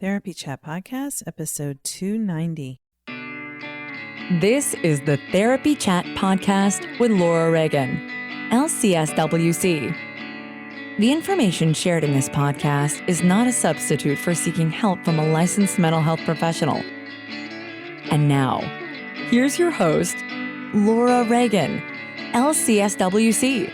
Therapy Chat Podcast, episode 290. This is the Therapy Chat Podcast with Laura Reagan, LCSW-C. The information shared in this podcast is not a substitute for seeking help from a licensed mental health professional. And now, here's your host, Laura Reagan, LCSW-C.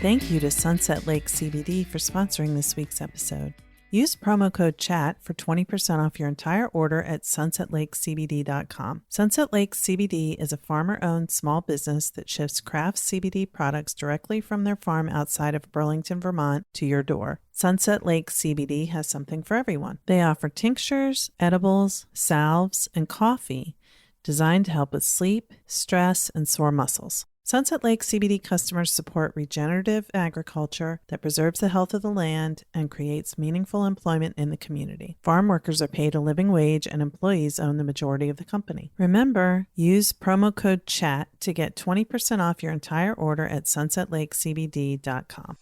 Thank you to Sunset Lake CBD for sponsoring this week's episode. Use promo code CHAT for 20% off your entire order at sunsetlakecbd.com. Sunset Lake CBD is a farmer-owned small business that ships craft CBD products directly from their farm outside of Burlington, Vermont to your door. Sunset Lake CBD has something for everyone. They offer tinctures, edibles, salves, and coffee designed to help with sleep, stress, and sore muscles. Sunset Lake CBD customers support regenerative agriculture that preserves the health of the land and creates meaningful employment in the community. Farm workers are paid a living wage and employees own the majority of the company. Remember, use promo code CHAT to get 20% off your entire order at sunsetlakecbd.com.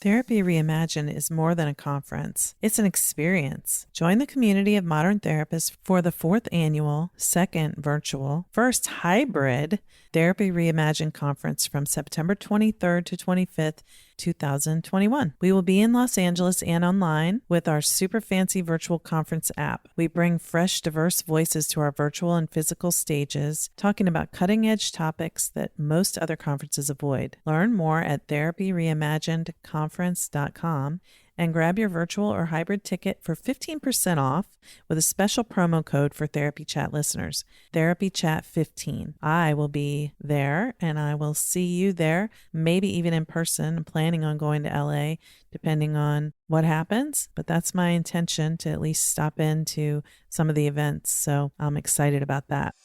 Therapy Reimagined is more than a conference. It's an experience. Join the community of modern therapists for the 4th annual, 2nd virtual, 1st hybrid Therapy Reimagined conference from September 23rd to 25th, 2021. We will be in Los Angeles and online with our super fancy virtual conference app. We bring fresh, diverse voices to our virtual and physical stages, talking about cutting-edge topics that most other conferences avoid. Learn more at therapyreimaginedconference.com and grab your virtual or hybrid ticket for 15% off with a special promo code for Therapy Chat listeners, Therapy Chat 15. I will be there and I will see you there, maybe even in person. I'm planning on going to LA depending on what happens, but that's my intention, to at least stop into some of the events. So I'm excited about that.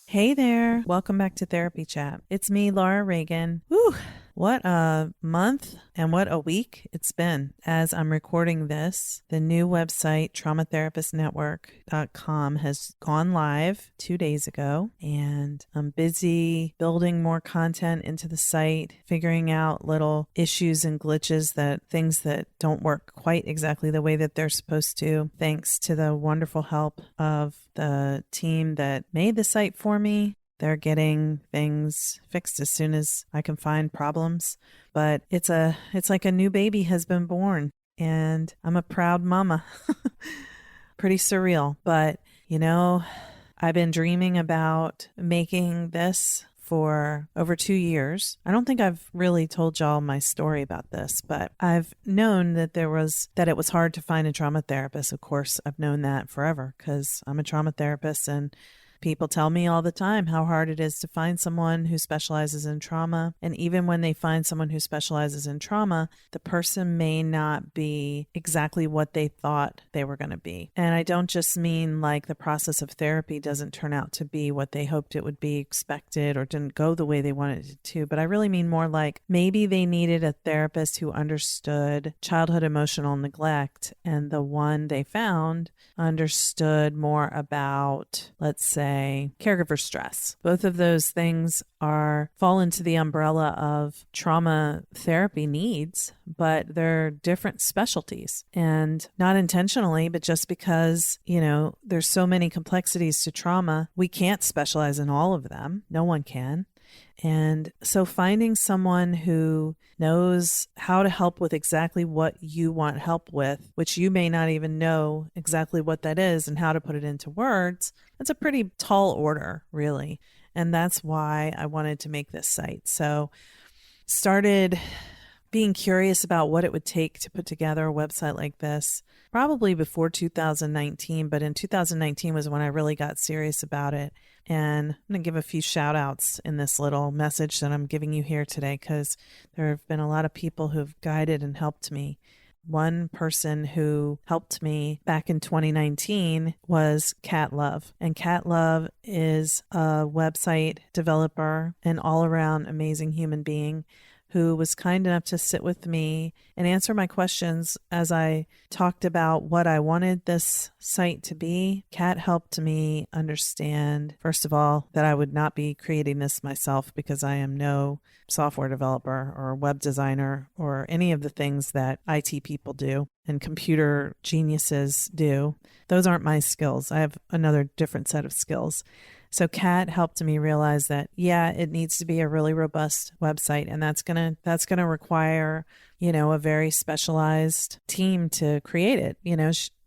Hey there. Welcome back to Therapy Chat. It's me, Laura Reagan. Whew. What a month and what a week it's been. As I'm recording this, the new website, traumatherapistnetwork.com, has gone live 2 days ago, and I'm busy building more content into the site, figuring out little issues and glitches, things that don't work quite exactly the way that they're supposed to, thanks to the wonderful help of the team that made the site for me. They're getting things fixed as soon as I can find problems. But it's like a new baby has been born, and I'm a proud mama. Pretty surreal. But, I've been dreaming about making this for over 2 years. I don't think I've really told y'all my story about this, but I've known that it was hard to find a trauma therapist. Of course, I've known that forever because I'm a trauma therapist, and people tell me all the time how hard it is to find someone who specializes in trauma. And even when they find someone who specializes in trauma, the person may not be exactly what they thought they were going to be. And I don't just mean like the process of therapy doesn't turn out to be what they hoped it would be, expected, or didn't go the way they wanted it to. But I really mean more like maybe they needed a therapist who understood childhood emotional neglect, and the one they found understood more about, let's say, caregiver stress. Both of those things fall into the umbrella of trauma therapy needs, but they're different specialties, and not intentionally, but just because, there's so many complexities to trauma, we can't specialize in all of them. No one can. And so finding someone who knows how to help with exactly what you want help with, which you may not even know exactly what that is and how to put it into words, that's a pretty tall order, really. And that's why I wanted to make this site. So started being curious about what it would take to put together a website like this, probably before 2019, but in 2019 was when I really got serious about it. And I'm going to give a few shout outs in this little message that I'm giving you here today, because there have been a lot of people who've guided and helped me. One person who helped me back in 2019 was Cat Love. And Cat Love is a website developer and all-around amazing human being who was kind enough to sit with me and answer my questions as I talked about what I wanted this site to be. Kat helped me understand, first of all, that I would not be creating this myself because I am no software developer or web designer or any of the things that IT people do and computer geniuses do. Those aren't my skills. I have another different set of skills. So Kat helped me realize that, yeah, it needs to be a really robust website, and that's gonna require, a very specialized team to create it.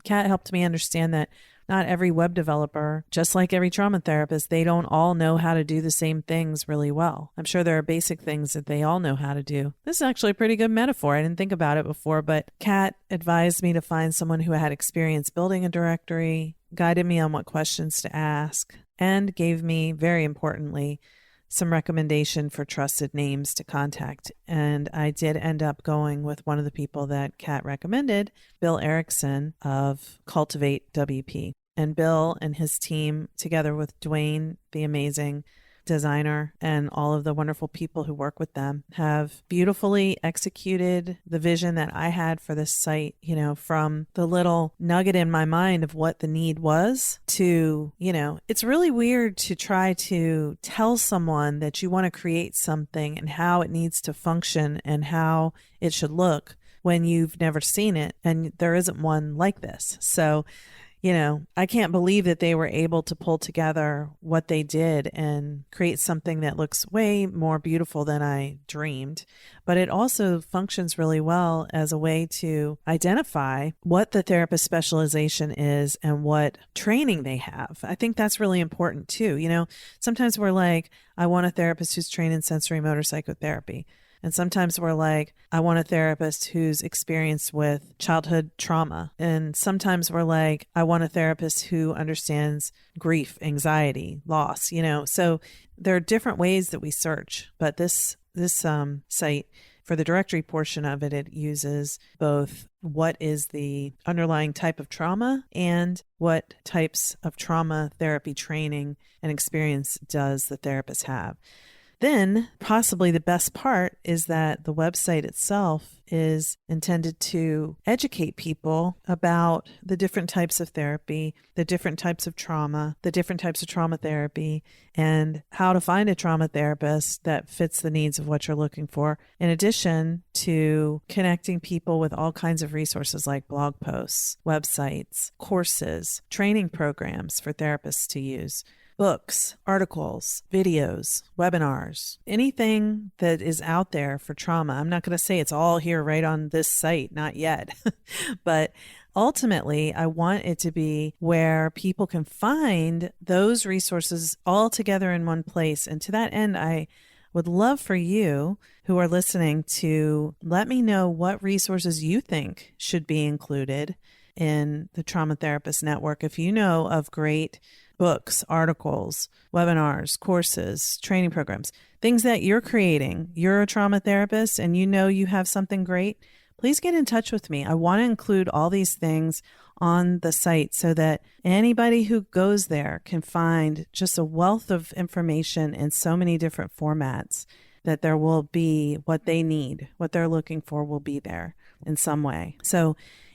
Kat helped me understand that not every web developer, just like every trauma therapist, they don't all know how to do the same things really well. I'm sure there are basic things that they all know how to do. This is actually a pretty good metaphor. I didn't think about it before, but Kat advised me to find someone who had experience building a directory, guided me on what questions to ask, and gave me, very importantly, some recommendation for trusted names to contact. And I did end up going with one of the people that Kat recommended, Bill Erickson of Cultivate WP. And Bill and his team, together with Dwayne, the amazing designer, and all of the wonderful people who work with them, have beautifully executed the vision that I had for this site, from the little nugget in my mind of what the need was to, it's really weird to try to tell someone that you want to create something and how it needs to function and how it should look when you've never seen it and there isn't one like this. So I can't believe that they were able to pull together what they did and create something that looks way more beautiful than I dreamed. But it also functions really well as a way to identify what the therapist specialization is and what training they have. I think that's really important too. Sometimes we're like, I want a therapist who's trained in sensory motor psychotherapy. And sometimes we're like, I want a therapist who's experienced with childhood trauma. And sometimes we're like, I want a therapist who understands grief, anxiety, loss, So there are different ways that we search. But this site, for the directory portion of it, it uses both what is the underlying type of trauma and what types of trauma therapy training and experience does the therapist have. Then possibly the best part is that the website itself is intended to educate people about the different types of therapy, the different types of trauma, the different types of trauma therapy, and how to find a trauma therapist that fits the needs of what you're looking for, in addition to connecting people with all kinds of resources like blog posts, websites, courses, training programs for therapists to use, books, articles, videos, webinars, anything that is out there for trauma. I'm not going to say it's all here right on this site, not yet, but ultimately I want it to be where people can find those resources all together in one place. And to that end, I would love for you who are listening to let me know what resources you think should be included in the Trauma Therapist Network. If you know of great books, articles, webinars, courses, training programs, things that you're creating, you're a trauma therapist and you have something great, please get in touch with me. I want to include all these things on the site so that anybody who goes there can find just a wealth of information in so many different formats that there will be what they need, what they're looking for will be there in some way. So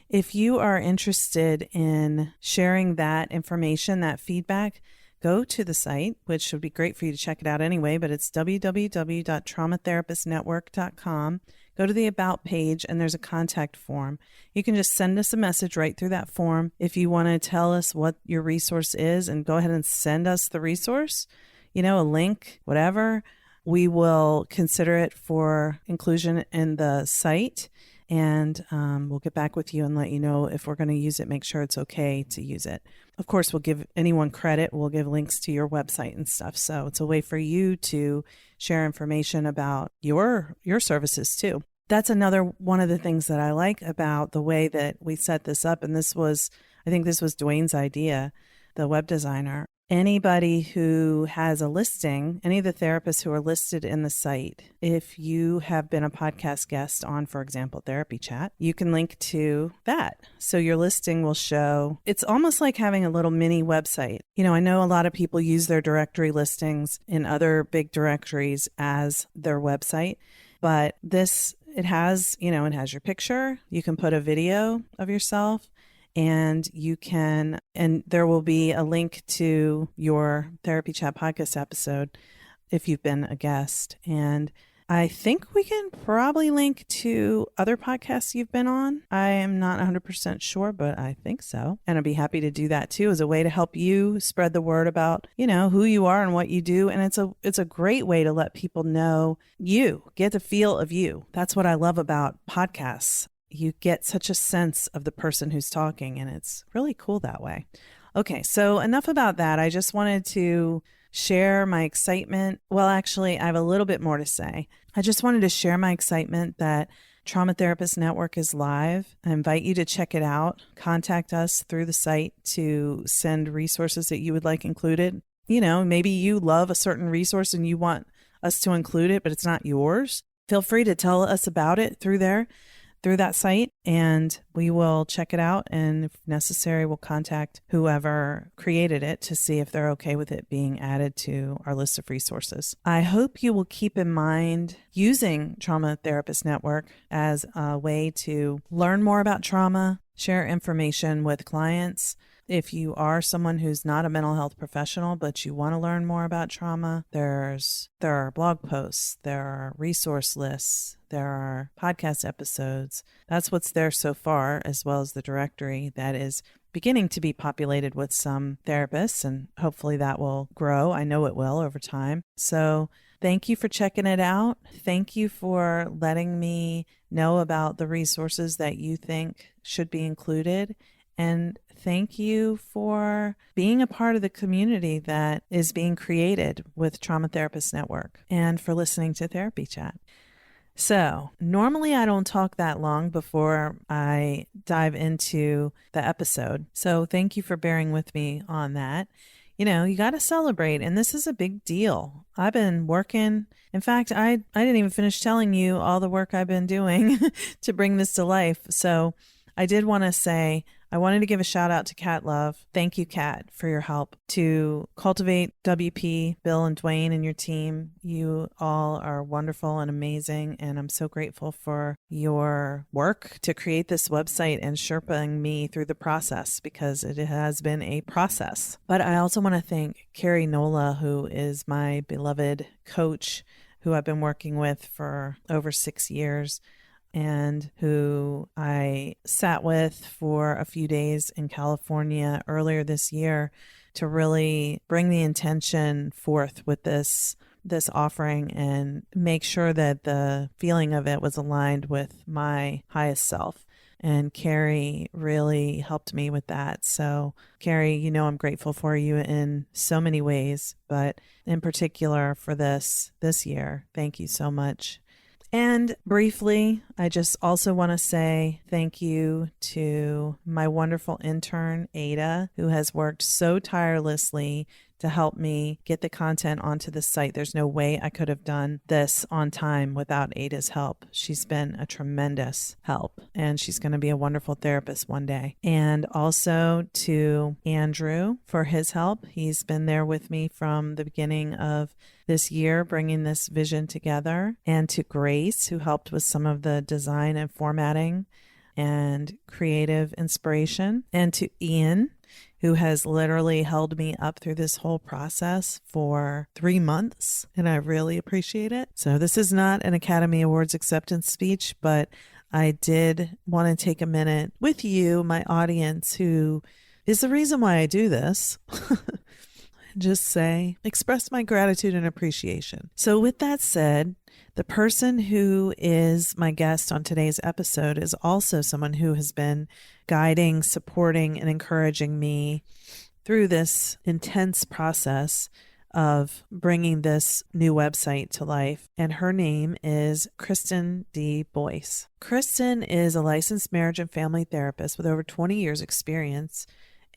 if you are interested in sharing that information, that feedback, go to the site, which would be great for you to check it out anyway, but it's www.traumatherapistnetwork.com. Go to the About page and there's a contact form. You can just send us a message right through that form. If you want to tell us what your resource is and go ahead and send us the resource, a link, whatever, we will consider it for inclusion in the site. And we'll get back with you and let you know if we're going to use it, make sure it's okay to use it. Of course, we'll give anyone credit. We'll give links to your website and stuff. So it's a way for you to share information about your services too. That's another one of the things that I like about the way that we set this up. And I think this was Dwayne's idea, the web designer. Anybody who has a listing, any of the therapists who are listed in the site, if you have been a podcast guest on, for example, Therapy Chat, you can link to that. So your listing will show, it's almost like having a little mini website. I know a lot of people use their directory listings in other big directories as their website. But it has your picture. You can put a video of yourself, and there will be a link to your Therapy Chat podcast episode if you've been a guest. And I think we can probably link to other podcasts you've been on. I am not 100% sure, but I think so. And I'd be happy to do that too, as a way to help you spread the word about, who you are and what you do. And it's a great way to let people know you, get the feel of you. That's what I love about podcasts. You get such a sense of the person who's talking, and it's really cool that way. Okay, so enough about that. I just wanted to share my excitement. Well, actually, I have a little bit more to say. I just wanted to share my excitement that Trauma Therapist Network is live. I invite you to check it out. Contact us through the site to send resources that you would like included. Maybe you love a certain resource and you want us to include it, but it's not yours. Feel free to tell us about it through that site, and we will check it out, and if necessary, we'll contact whoever created it to see if they're okay with it being added to our list of resources. I hope you will keep in mind using Trauma Therapist Network as a way to learn more about trauma, share information with clients. If you are someone who's not a mental health professional, but you want to learn more about trauma, there are blog posts, there are resource lists, there are podcast episodes. That's what's there so far, as well as the directory that is beginning to be populated with some therapists, and hopefully that will grow. I know it will over time. So thank you for checking it out. Thank you for letting me know about the resources that you think should be included. And thank you for being a part of the community that is being created with Trauma Therapist Network, and for listening to Therapy Chat. So normally I don't talk that long before I dive into the episode. So thank you for bearing with me on that. You got to celebrate, and this is a big deal. I've been working. In fact, I didn't even finish telling you all the work I've been doing to bring this to life. So I did want to say, I wanted to give a shout out to Kat Love. Thank you, Kat, for your help to cultivate WP, Bill and Dwayne and your team. You all are wonderful and amazing, and I'm so grateful for your work to create this website and Sherpaing me through the process, because it has been a process. But I also want to thank Carrie Nola, who is my beloved coach, who I've been working with for over 6 years, and who I sat with for a few days in California earlier this year to really bring the intention forth with this offering and make sure that the feeling of it was aligned with my highest self. And Carrie really helped me with that. So Carrie, I'm grateful for you in so many ways, but in particular for this year. Thank you so much. And briefly, I just also want to say thank you to my wonderful intern, Ada, who has worked so tirelessly to help me get the content onto the site. There's no way I could have done this on time without Ada's help. She's been a tremendous help, and she's going to be a wonderful therapist one day. And also to Andrew for his help. He's been there with me from the beginning of this year, bringing this vision together. And to Grace, who helped with some of the design and formatting and creative inspiration. And to Ian, who has literally held me up through this whole process for 3 months, and I really appreciate it. So this is not an Academy Awards acceptance speech, but I did want to take a minute with you, my audience, who is the reason why I do this. Just express my gratitude and appreciation. So with that said, the person who is my guest on today's episode is also someone who has been guiding, supporting, and encouraging me through this intense process of bringing this new website to life. And her name is Kristen D. Boyce. Kristen is a licensed marriage and family therapist with over 20 years experience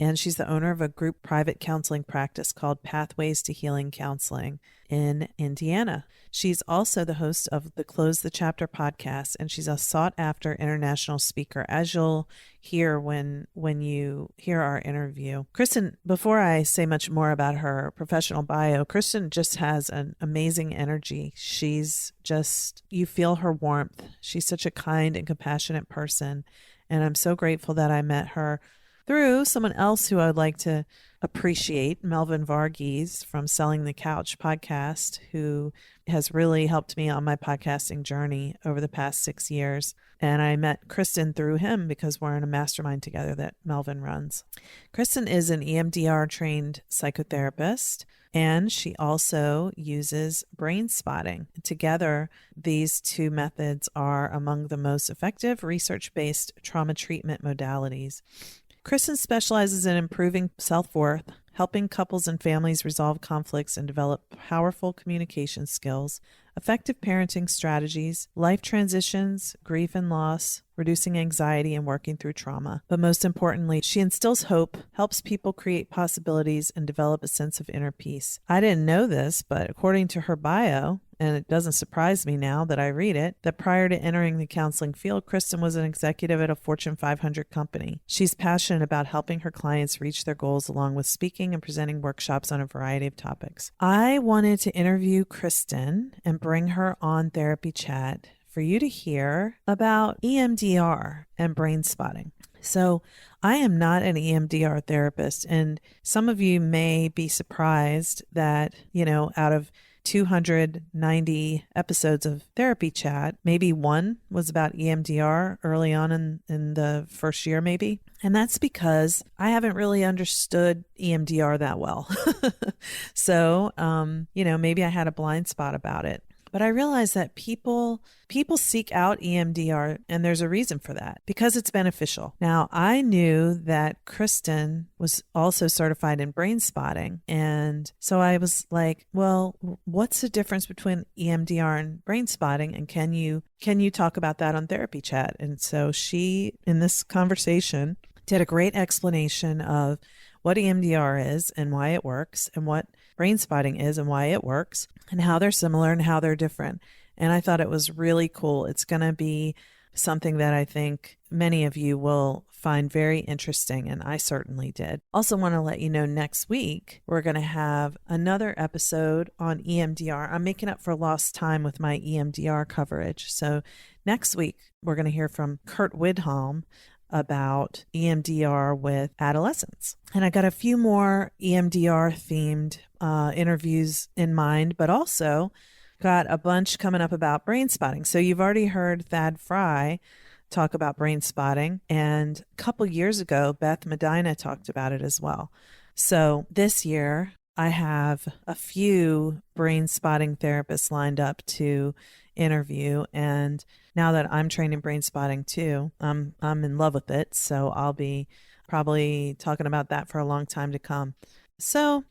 and she's the owner of a group private counseling practice called Pathways to Healing Counseling in Indiana. She's also the host of the Close the Chapter podcast, and she's a sought-after international speaker, as you'll hear when you hear our interview. Kristen, before I say much more about her professional bio, Kristen just has an amazing energy. She's just, you feel her warmth. She's such a kind and compassionate person, and I'm so grateful that I met her through someone else who I would like to appreciate, Melvin Varghese from Selling the Couch podcast, who has really helped me on my podcasting journey over the past 6 years. And I met Kristen through him because we're in a mastermind together that Melvin runs. Kristen is an EMDR trained psychotherapist, and she also uses brain spotting. Together, these two methods are among the most effective research-based trauma treatment modalities. Kristen specializes in improving self-worth, helping couples and families resolve conflicts and develop powerful communication skills, effective parenting strategies, life transitions, grief and loss, reducing anxiety, and working through trauma. But most importantly, she instills hope, helps people create possibilities, and develop a sense of inner peace. I didn't know this, but according to her bio, and it doesn't surprise me now that I read it, that prior to entering the counseling field, Kristen was an executive at a Fortune 500 company. She's passionate about helping her clients reach their goals along with speaking and presenting workshops on a variety of topics. I wanted to interview Kristen and bring her on Therapy Chat for you to hear about EMDR and brain spotting. So I am not an EMDR therapist, and some of you may be surprised that, out of 290 episodes of Therapy Chat, maybe one was about EMDR early on in the first year, maybe. And that's because I haven't really understood EMDR that well. So, maybe I had a blind spot about it. But I realized that people seek out EMDR, and there's a reason for that, because it's beneficial. Now, I knew that Kristen was also certified in brain spotting. And so I was like, well, what's the difference between EMDR and brain spotting? And can you talk about that on Therapy Chat? And so she, in this conversation, did a great explanation of what EMDR is and why it works, and what brain spotting is and why it works, and how they're similar and how they're different. And I thought it was really cool. It's going to be something that I think many of you will find very interesting, and I certainly did. Also want to let you know, next week, we're going to have another episode on EMDR. I'm making up for lost time with my EMDR coverage. So next week, we're going to hear from Curt Widhalm about EMDR with adolescents. And I got a few more EMDR themed interviews in mind, but also got a bunch coming up about brain spotting. So you've already heard Thad Fry talk about brain spotting, and a couple years ago, Beth Medina talked about it as well. So this year, I have a few brain spotting therapists lined up to interview, and now that I'm trained in brain spotting too, I'm in love with it. So I'll be probably talking about that for a long time to come. So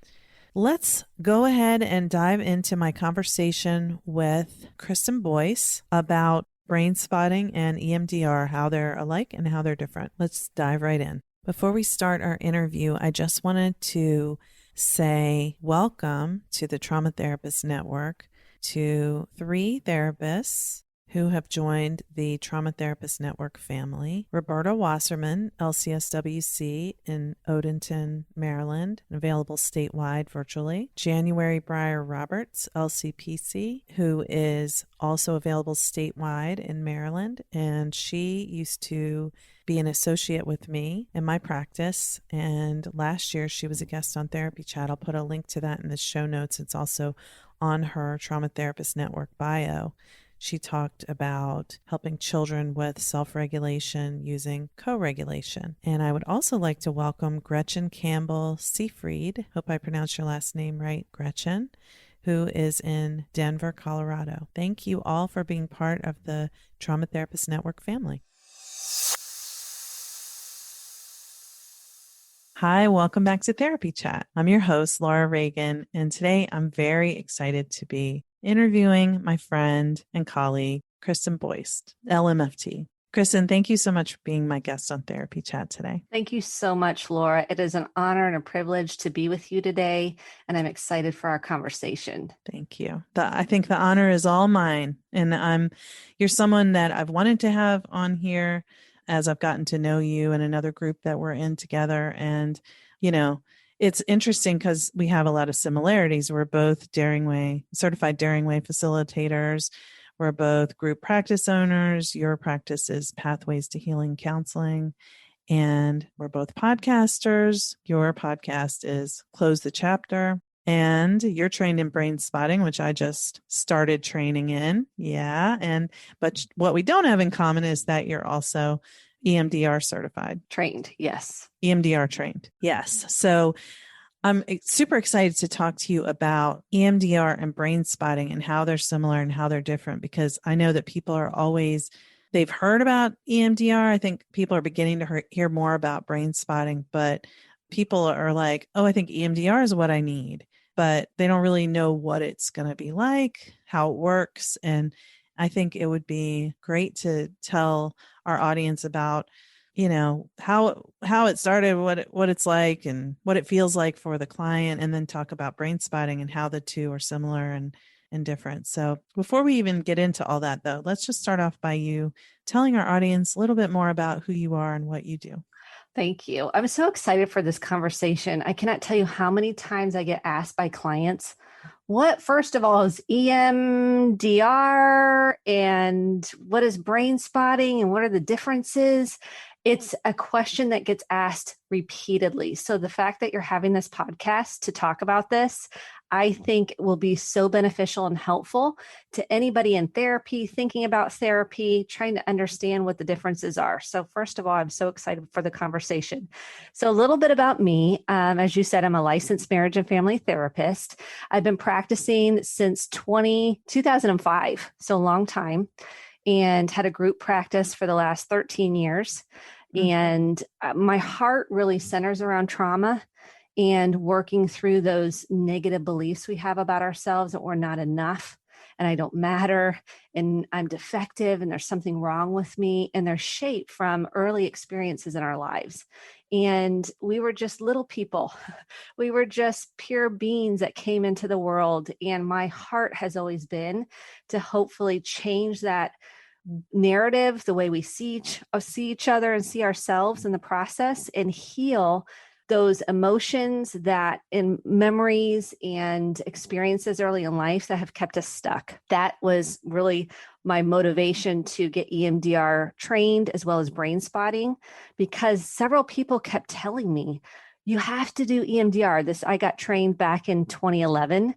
let's go ahead and dive into my conversation with Kristen Boyce about brain spotting and EMDR, how they're alike and how they're different. Let's dive right in. Before we start our interview, I just wanted to say welcome to the Trauma Therapist Network to 3 therapists who have joined the Trauma Therapist Network family. Roberta Wasserman, LCSW-C in Odenton, Maryland, available statewide virtually. January Breyer Roberts, LCPC, who is also available statewide in Maryland. And she used to be an associate with me in my practice. And last year she was a guest on Therapy Chat. I'll put a link to that in the show notes. It's also on her Trauma Therapist Network bio. She talked about helping children with self-regulation using co-regulation. And I would also like to welcome Gretchen Campbell Seafried. Hope I pronounced your last name right, Gretchen, who is in Denver, Colorado. Thank you all for being part of the Trauma Therapist Network family. Hi, welcome back to Therapy Chat. I'm your host, Laura Reagan, and today I'm very excited to be interviewing my friend and colleague, Kristen Boyce, LMFT. Kristen, thank you so much for being my guest on Therapy Chat today. Thank you so much, Laura. It is an honor and a privilege to be with you today, and I'm excited for our conversation. Thank you. I think the honor is all mine. And you're someone that I've wanted to have on here as I've gotten to know you and another group that we're in together. And, it's interesting because we have a lot of similarities. We're both certified Daring Way facilitators. We're both group practice owners. Your practice is Pathways to Healing Counseling. And we're both podcasters. Your podcast is Close the Chapter. And you're trained in brain spotting, which I just started training in. Yeah. But what we don't have in common is that you're also EMDR certified. Trained, yes. EMDR trained. Yes. So I'm super excited to talk to you about EMDR and brain spotting and how they're similar and how they're different, because I know that people are they've heard about EMDR. I think people are beginning to hear more about brain spotting, but people are like, oh, I think EMDR is what I need, but they don't really know what it's going to be like, how it works. And I think it would be great to tell our audience about, how it started, what it's like and what it feels like for the client, and then talk about brain spotting and how the two are similar and different. So before we even get into all that, though, let's just start off by you telling our audience a little bit more about who you are and what you do. Thank you. I'm so excited for this conversation. I cannot tell you how many times I get asked by clients, what, first of all, is EMDR and what is brain spotting and what are the differences? It's a question that gets asked repeatedly. So the fact that you're having this podcast to talk about this, I think will be so beneficial and helpful to anybody in therapy, thinking about therapy, trying to understand what the differences are. So first of all, I'm so excited for the conversation. So a little bit about me. As you said, I'm a licensed marriage and family therapist. I've been practicing since 2005, so a long time, and had a group practice for the last 13 years. Mm-hmm. And my heart really centers around trauma and working through those negative beliefs we have about ourselves, that we're not enough and I don't matter and I'm defective and there's something wrong with me. And they're shaped from early experiences in our lives. And we were just little people. We were just pure beings that came into the world. And my heart has always been to hopefully change that narrative, the way we see each other and see ourselves in the process, and heal those emotions that in memories and experiences early in life that have kept us stuck. That was really my motivation to get EMDR trained as well as brain spotting, because several people kept telling me, you have to do EMDR. I got trained back in 2011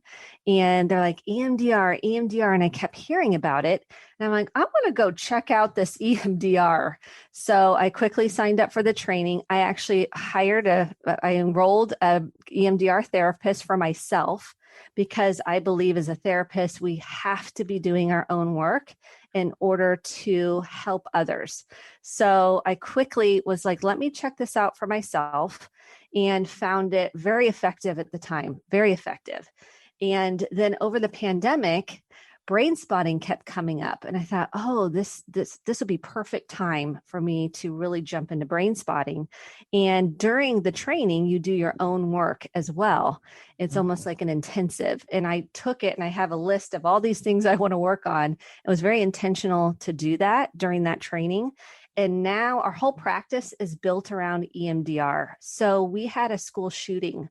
and they're like, EMDR. And I kept hearing about it. And I'm like, I want to go check out this EMDR. So I quickly signed up for the training. I actually I enrolled a EMDR therapist for myself, because I believe as a therapist, we have to be doing our own work in order to help others. So I quickly was like, let me check this out for myself, and found it very effective at the time, very effective. And then over the pandemic, brain spotting kept coming up. And I thought, oh, this will be perfect time for me to really jump into brain spotting. And during the training, you do your own work as well. It's almost like an intensive. And I took it and I have a list of all these things I want to work on. It was very intentional to do that during that training. And now our whole practice is built around EMDR. So we had a school shooting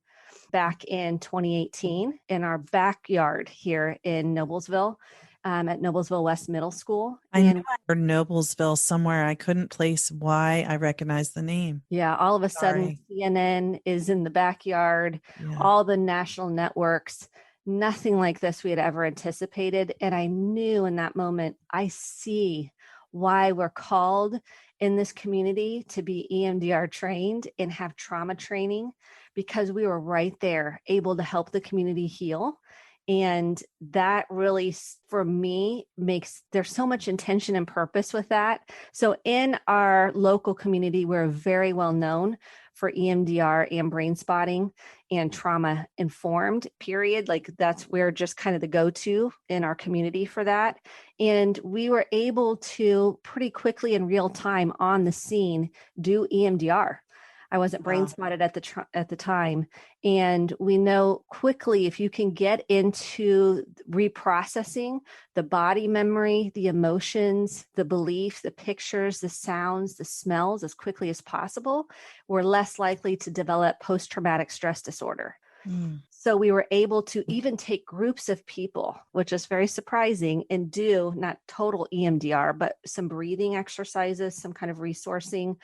back in 2018 in our backyard here in Noblesville, at Noblesville West Middle School. I know I heard Noblesville somewhere. I couldn't place why I recognized the name. Yeah, all of a sudden CNN is in the backyard, all the national networks, nothing like this we had ever anticipated. And I knew in that moment, I see why we're called in this community to be EMDR trained and have trauma training, because we were right there able to help the community heal. And that really, for me, there's so much intention and purpose with that. So in our local community, we're very well known for EMDR and Brainspotting and trauma informed, period. Like that's where just kind of the go-to in our community for that. And we were able to pretty quickly in real time on the scene do EMDR. I wasn't brain spotted at the time. And we know quickly if you can get into reprocessing the body memory, the emotions, the belief, the pictures, the sounds, the smells as quickly as possible, we're less likely to develop post-traumatic stress disorder. So we were able to even take groups of people, which is very surprising, and do not total EMDR, but some breathing exercises, some kind of resourcing.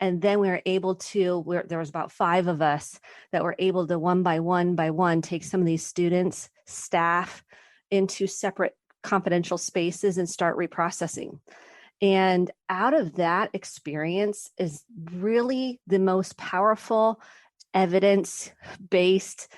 And then we were able to, there was about 5 of us that were able to one by one, take some of these students, staff into separate confidential spaces and start reprocessing. And out of that experience is really the most powerful evidence-based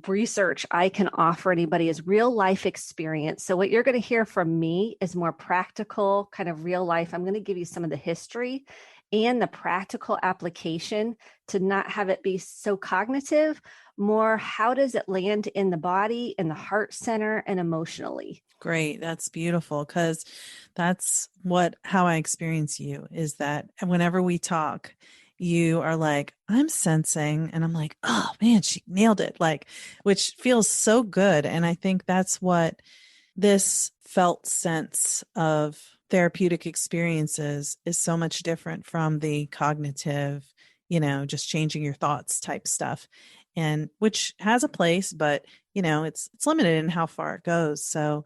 research I can offer anybody is real life experience. So what you're going to hear from me is more practical, kind of real life. I'm going to give you some of the history and the practical application to not have it be so cognitive, more how does it land in the body, in the heart center, and emotionally. Great. That's beautiful, because that's how I experience you, is that whenever we talk, you are like, I'm sensing, and I'm like, oh man, she nailed it. Like, which feels so good. And I think that's what this felt sense of therapeutic experiences is so much different from the cognitive, just changing your thoughts type stuff. And which has a place, but it's limited in how far it goes. So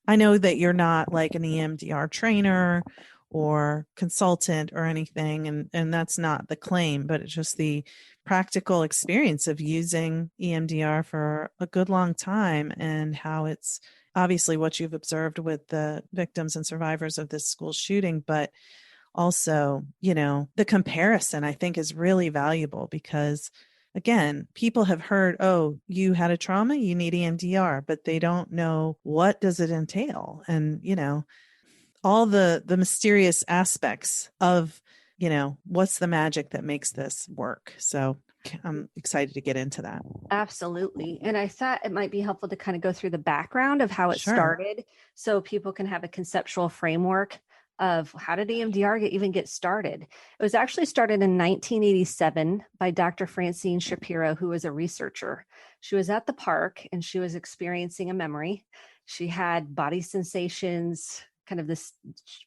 I know that you're not like an EMDR trainer or consultant or anything, and that's not the claim, but it's just the practical experience of using EMDR for a good long time, and how it's obviously what you've observed with the victims and survivors of this school shooting, but also, the comparison I think is really valuable, because again, people have heard, oh, you had a trauma, you need EMDR, but they don't know what does it entail. And, all the mysterious aspects of, what's the magic that makes this work. So I'm excited to get into that. Absolutely. And I thought it might be helpful to kind of go through the background of how it started so people can have a conceptual framework of how did EMDR even get started. It was actually started in 1987 by Dr. Francine Shapiro, who was a researcher. She was at the park and she was experiencing a memory. She had body sensations, kind of this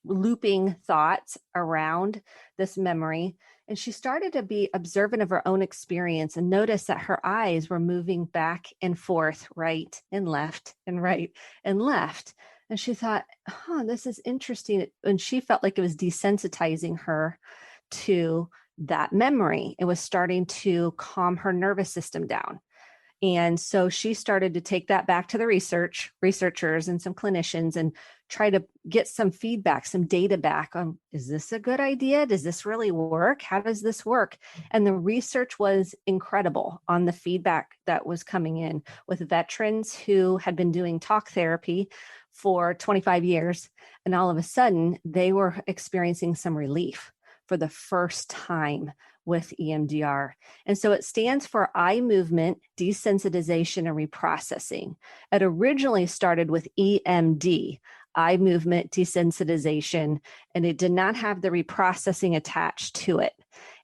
looping thoughts around this memory. And she started to be observant of her own experience and noticed that her eyes were moving back and forth, right and left and right and left. And she thought, this is interesting. And she felt like it was desensitizing her to that memory. It was starting to calm her nervous system down. And so she started to take that back to the researchers and some clinicians and try to get some feedback, some data back on, is this a good idea? Does this really work? How does this work? And the research was incredible on the feedback that was coming in with veterans who had been doing talk therapy for 25 years. And all of a sudden, they were experiencing some relief for the first time with EMDR. And so it stands for eye movement desensitization and reprocessing. It originally started with EMD, eye movement desensitization, and it did not have the reprocessing attached to it.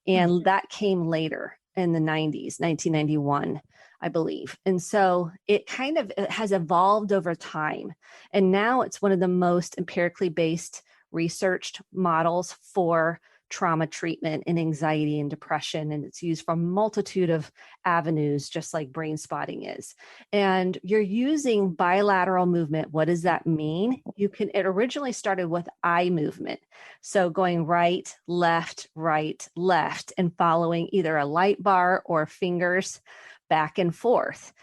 And that came later in the 90s, 1991, I believe. And so it has evolved over time. And now it's one of the most empirically based researched models for trauma treatment and anxiety and depression. And it's used from a multitude of avenues, just like Brainspotting is. And you're using bilateral movement. What does that mean? It originally started with eye movement. So going right, left, and following either a light bar or fingers back and forth.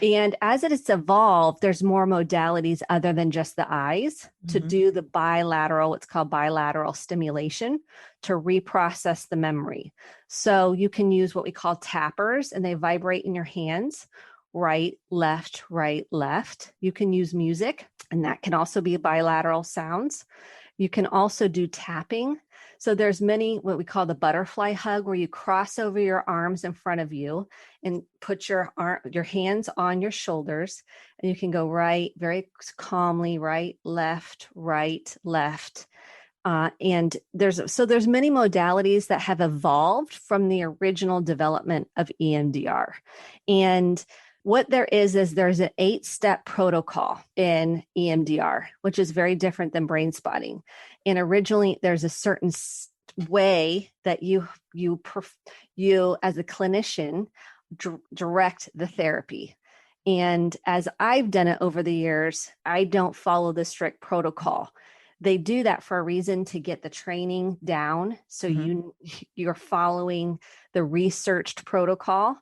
And as it has evolved, there's more modalities other than just the eyes to do the bilateral, what's called bilateral stimulation, to reprocess the memory. So you can use what we call tappers, and they vibrate in your hands, right, left, right, left. You can use music, and that can also be bilateral sounds. You can also do tapping. So there's many, what we call the butterfly hug, where you cross over your arms in front of you and put your hands on your shoulders, and you can go right, very calmly, right, left, right, left. And there's many modalities that have evolved from the original development of EMDR. And what there is there's an 8-step protocol in EMDR, which is very different than brain spotting. And originally there's a certain way that you as a clinician direct the therapy. And as I've done it over the years, I don't follow the strict protocol. They do that for a reason, to get the training down. So you're following the researched protocol.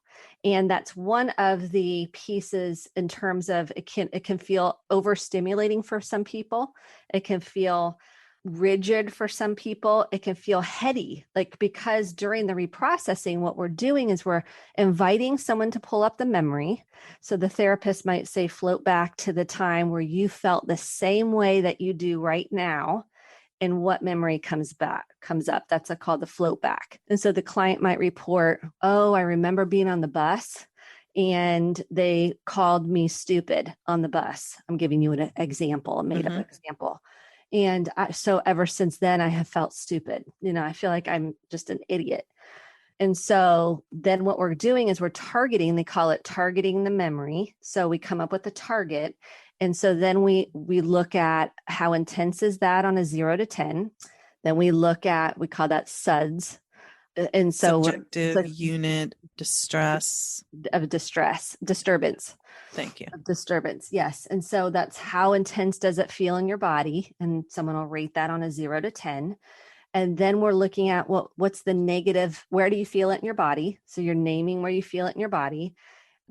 And that's one of the pieces in terms of it can feel overstimulating for some people. It can feel rigid for some people. It can feel heady, because during the reprocessing, what we're doing is we're inviting someone to pull up the memory. So the therapist might say, float back to the time where you felt the same way that you do right now. And what memory comes up. That's called the float back. And so the client might report, oh, I remember being on the bus and they called me stupid on the bus. I'm giving you an example, a made up example. And so ever since then, I have felt stupid. I feel like I'm just an idiot. And so then what we're doing is we're targeting, they call it targeting the memory. So we come up with a target. And so then we look at how intense is that on a 0 to 10. Then we call that SUDS. And so subjective unit distress. Disturbance. Thank you. Disturbance. Yes. And so that's how intense does it feel in your body? And someone will rate that on a 0 to 10. And then we're looking at what's the negative, where do you feel it in your body? So you're naming where you feel it in your body.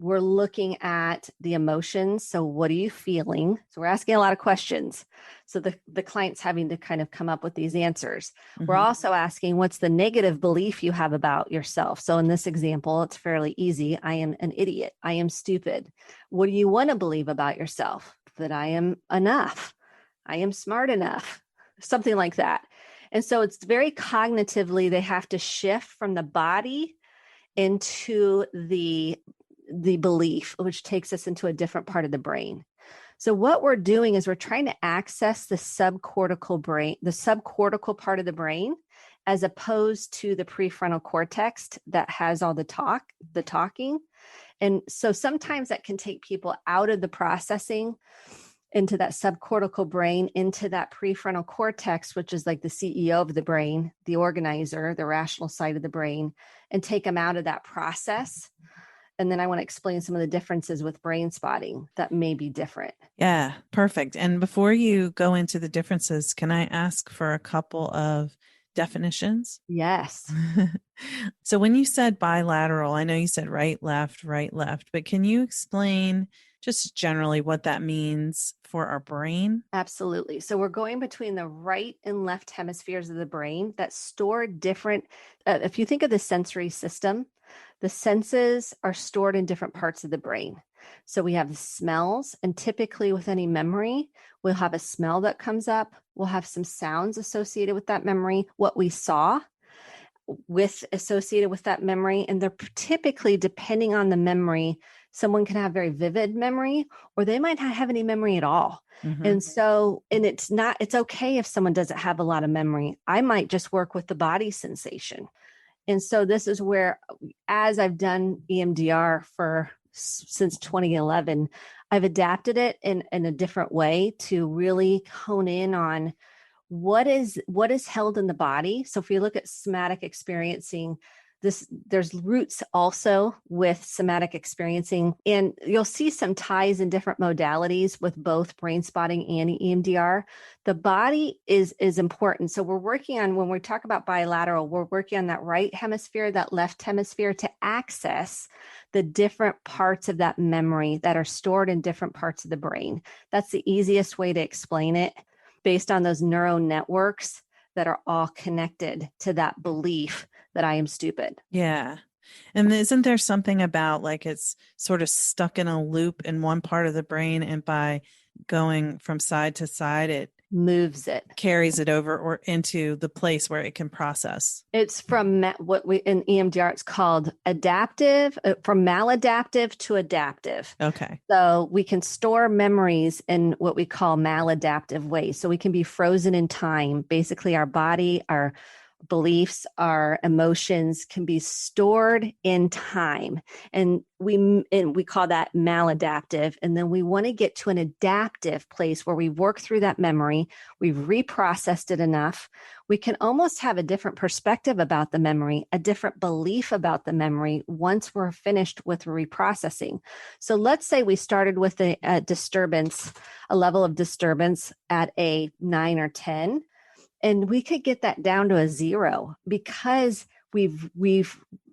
We're looking at the emotions. So what are you feeling? So we're asking a lot of questions. So the client's having to kind of come up with these answers. We're also asking, what's the negative belief you have about yourself? So in this example, it's fairly easy. I am an idiot. I am stupid. What do you want to believe about yourself? That I am enough. I am smart enough. Something like that. And so it's very cognitively, they have to shift from the body into the belief, which takes us into a different part of the brain. So what we're doing is we're trying to access the subcortical part of the brain, as opposed to the prefrontal cortex that has all the talking. And so sometimes that can take people out of the processing into that subcortical brain, into that prefrontal cortex, which is like the CEO of the brain, the organizer, the rational side of the brain, and take them out of that process. And then I want to explain some of the differences with brain spotting that may be different. Yeah, perfect. And before you go into the differences, can I ask for a couple of definitions? Yes. So when you said bilateral, I know you said right, left, but can you explain just generally what that means for our brain? Absolutely. So we're going between the right and left hemispheres of the brain that store different, if you think of the sensory system, the senses are stored in different parts of the brain. So we have the smells, and typically with any memory, we'll have a smell that comes up. We'll have some sounds associated with that memory, what we saw associated with that memory. And they're typically, depending on the memory, someone can have very vivid memory, or they might not have any memory at all. And so, and it's okay if someone doesn't have a lot of memory. I might just work with the body sensation. And so this is where, as I've done EMDR since 2011, I've adapted it in a different way to really hone in on what is held in the body. So if you look at somatic experiencing, there's roots also with somatic experiencing, and you'll see some ties in different modalities with both brain spotting and EMDR. The body is important. So we're working on, when we talk about bilateral, we're working on that right hemisphere, that left hemisphere, to access the different parts of that memory that are stored in different parts of the brain. That's the easiest way to explain it, based on those neural networks that are all connected to that belief that I am stupid. Yeah. And isn't there something about it's sort of stuck in a loop in one part of the brain, and by going from side to side, moves it. Carries it over or into the place where it can process. It's from what we in EMDR, it's called adaptive, from maladaptive to adaptive. Okay. So we can store memories in what we call maladaptive ways. So we can be frozen in time. Basically, our body, our beliefs, our emotions can be stored in time, and we call that maladaptive. And then we want to get to an adaptive place where we work through that memory, we've reprocessed it enough, we can almost have a different perspective about the memory, a different belief about the memory once we're finished with reprocessing. So let's say we started with a disturbance, a level of disturbance at a 9 or 10. And we could get that down to a 0 because we've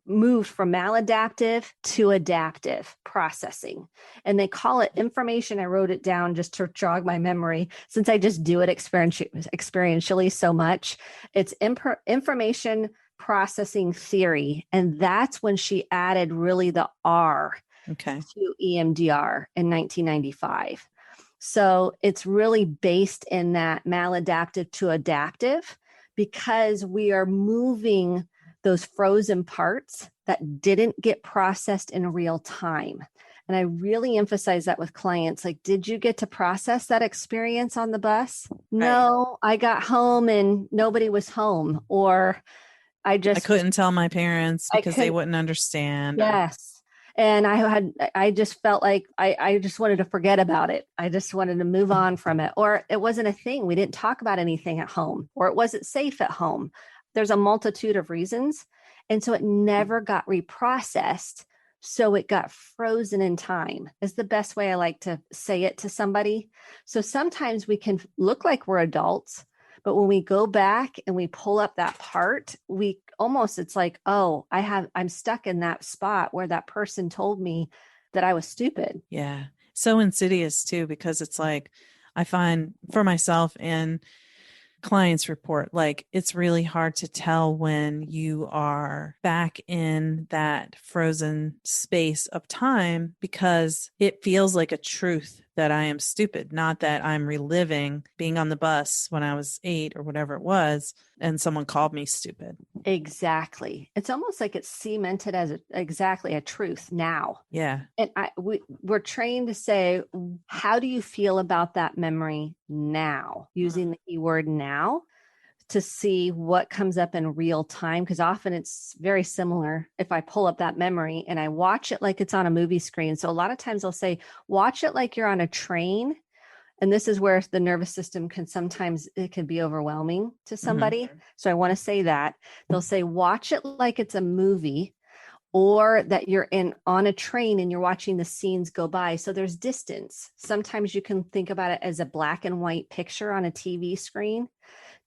moved from maladaptive to adaptive processing. And they call it information. I wrote it down just to jog my memory since I just do it experientially so much. It's information processing theory. And that's when she added really the R to EMDR in 1995. So it's really based in that maladaptive to adaptive because we are moving those frozen parts that didn't get processed in real time. And I really emphasize that with clients. Like, did you get to process that experience on the bus? Right. No, I got home and nobody was home. Or I couldn't tell my parents because they wouldn't understand. Yes. And I just felt like I just wanted to forget about it. I just wanted to move on from it. Or it wasn't a thing. We didn't talk about anything at home, or it wasn't safe at home. There's a multitude of reasons. And so it never got reprocessed. So it got frozen in time is the best way I like to say it to somebody. So sometimes we can look like we're adults, but when we go back and we pull up that part, it's like, oh, I'm stuck in that spot where that person told me that I was stupid. Yeah. So insidious too, because it's like, I find for myself and clients report, like it's really hard to tell when you are back in that frozen space of time because it feels like a truth that I am stupid, not that I'm reliving being on the bus when I was 8 or whatever it was, and someone called me stupid. Exactly. It's almost like it's cemented as exactly a truth now. Yeah. And we're trained to say, how do you feel about that memory now? Using the keyword now to see what comes up in real time. Because often it's very similar. If I pull up that memory and I watch it like it's on a movie screen. So a lot of times I'll say, watch it like you're on a train. And this is where the nervous system it can be overwhelming to somebody. Mm-hmm. So I want to say that they'll say, watch it like it's a movie, or that you're on a train and you're watching the scenes go by. So there's distance. Sometimes you can think about it as a black and white picture on a TV screen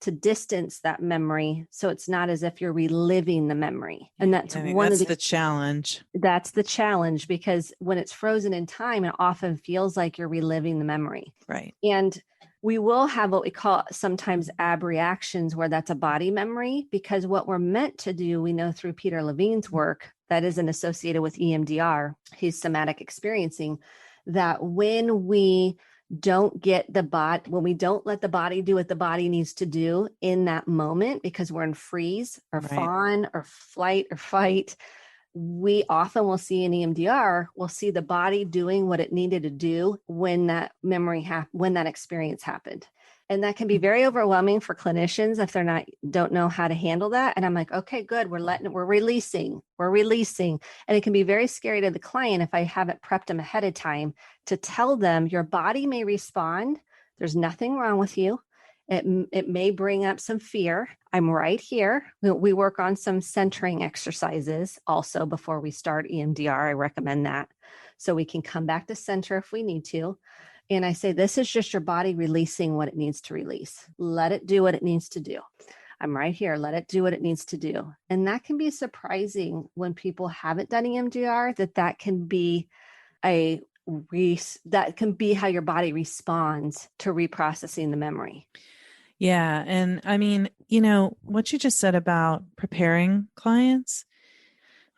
to distance that memory. So it's not as if you're reliving the memory. And that's the challenge. That's the challenge, because when it's frozen in time, it often feels like you're reliving the memory. Right. And we will have what we call sometimes abreactions, where that's a body memory, because what we're meant to do, we know through Peter Levine's work that isn't associated with EMDR, his somatic experiencing, that when we don't get when we don't let the body do what the body needs to do in that moment, because we're in freeze or fawn or flight or fight, we often will see in EMDR, we'll see the body doing what it needed to do when that when that experience happened. And that can be very overwhelming for clinicians if don't know how to handle that. And I'm like, okay, good. We're releasing. And it can be very scary to the client if I haven't prepped them ahead of time to tell them your body may respond. There's nothing wrong with you. It may bring up some fear. I'm right here. We work on some centering exercises also before we start EMDR. I recommend that. So we can come back to center if we need to. And I say, this is just your body releasing what it needs to release. Let it do what it needs to do. I'm right here. Let it do what it needs to do. And that can be surprising when people haven't done EMDR, that can be that can be how your body responds to reprocessing the memory. Yeah. And I mean, what you just said about preparing clients,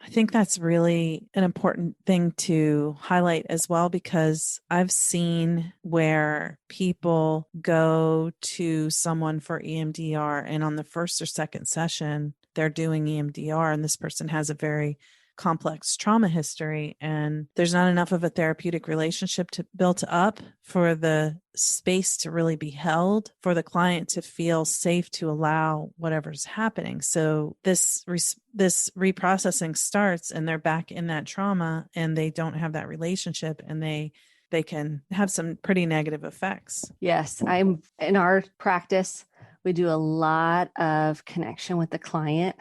I think that's really an important thing to highlight as well, because I've seen where people go to someone for EMDR and on the first or second session, they're doing EMDR and this person has a very complex trauma history and there's not enough of a therapeutic relationship to built up for the space to really be held for the client to feel safe to allow whatever's happening. So this reprocessing starts and they're back in that trauma and they don't have that relationship and they can have some pretty negative effects. Yes, I'm in our practice, we do a lot of connection with the client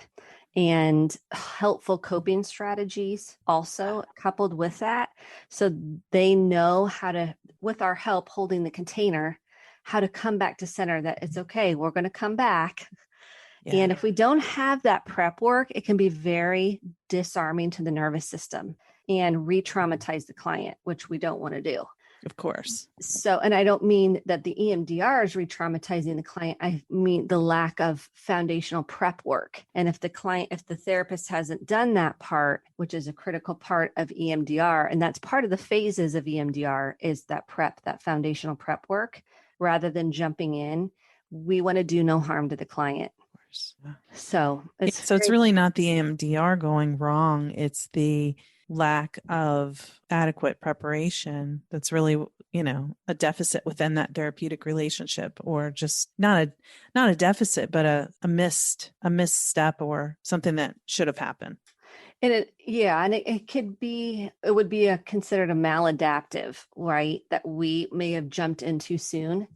and helpful coping strategies also coupled with that. So they know how to, with our help holding the container, how to come back to center, that it's okay, we're going to come back. Yeah. And if we don't have that prep work, it can be very disarming to the nervous system and re-traumatize the client, which we don't want to do. Of course. So, and I don't mean that the EMDR is re-traumatizing the client. I mean the lack of foundational prep work. And if the therapist hasn't done that part, which is a critical part of EMDR, and that's part of the phases of EMDR, is that prep, that foundational prep work, rather than jumping in, we want to do no harm to the client. So it's really not the EMDR going wrong. It's the lack of adequate preparation that's really, a deficit within that therapeutic relationship, or just not a deficit, but a misstep or something that should have happened. And it would be considered a maladaptive, right? That we may have jumped in too soon.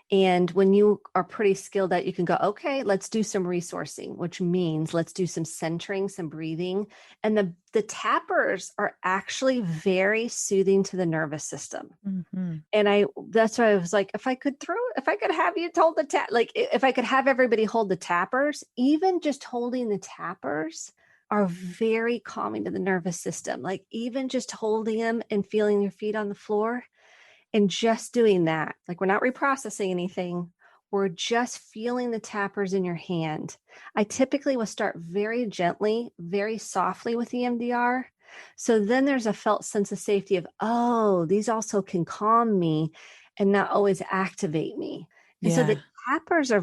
And when you are pretty skilled at, you can go, okay, let's do some resourcing, which means let's do some centering, some breathing. And the tappers are actually very soothing to the nervous system. Mm-hmm. And that's why I was like, if I could have you hold the tap, like if I could have everybody hold the tappers, even just holding the tappers are very calming to the nervous system. Like even just holding them and feeling your feet on the floor. And just doing that, like we're not reprocessing anything. We're just feeling the tappers in your hand. I typically will start very gently, very softly with EMDR. So then there's a felt sense of safety of, oh, these also can calm me and not always activate me. And so the tappers are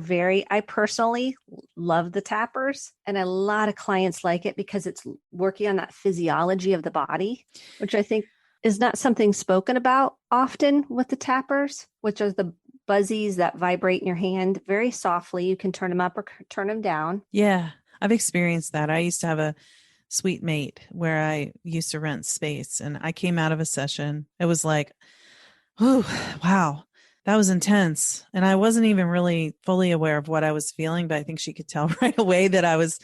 I personally love the tappers. And a lot of clients like it because it's working on that physiology of the body, which I think is not something spoken about often with the tappers, which are the buzzies that vibrate in your hand very softly. You can turn them up or turn them down. Yeah, I've experienced that. I used to have a suite mate where I used to rent space, and I came out of a session. It was like, oh, wow, that was intense. And I wasn't even really fully aware of what I was feeling, but I think she could tell right away that I was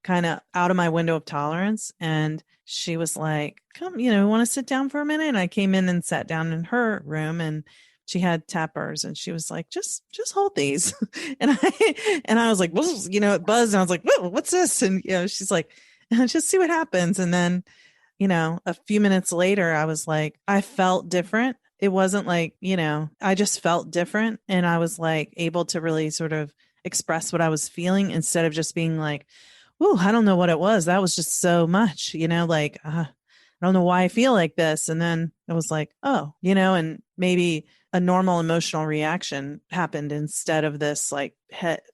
kind of out of my window of tolerance. And she was like, come, want to sit down for a minute? And I came in and sat down in her room and she had tappers and she was like, just hold these. and I was like, well, it buzzed. And I was like, what's this? And, she's like, just see what happens. And then, a few minutes later, I was like, I felt different. It wasn't like, I just felt different. And I was like able to really sort of express what I was feeling instead of just being like, oh, I don't know what it was. That was just so much, I don't know why I feel like this. And then it was like, oh, and maybe a normal emotional reaction happened instead of this like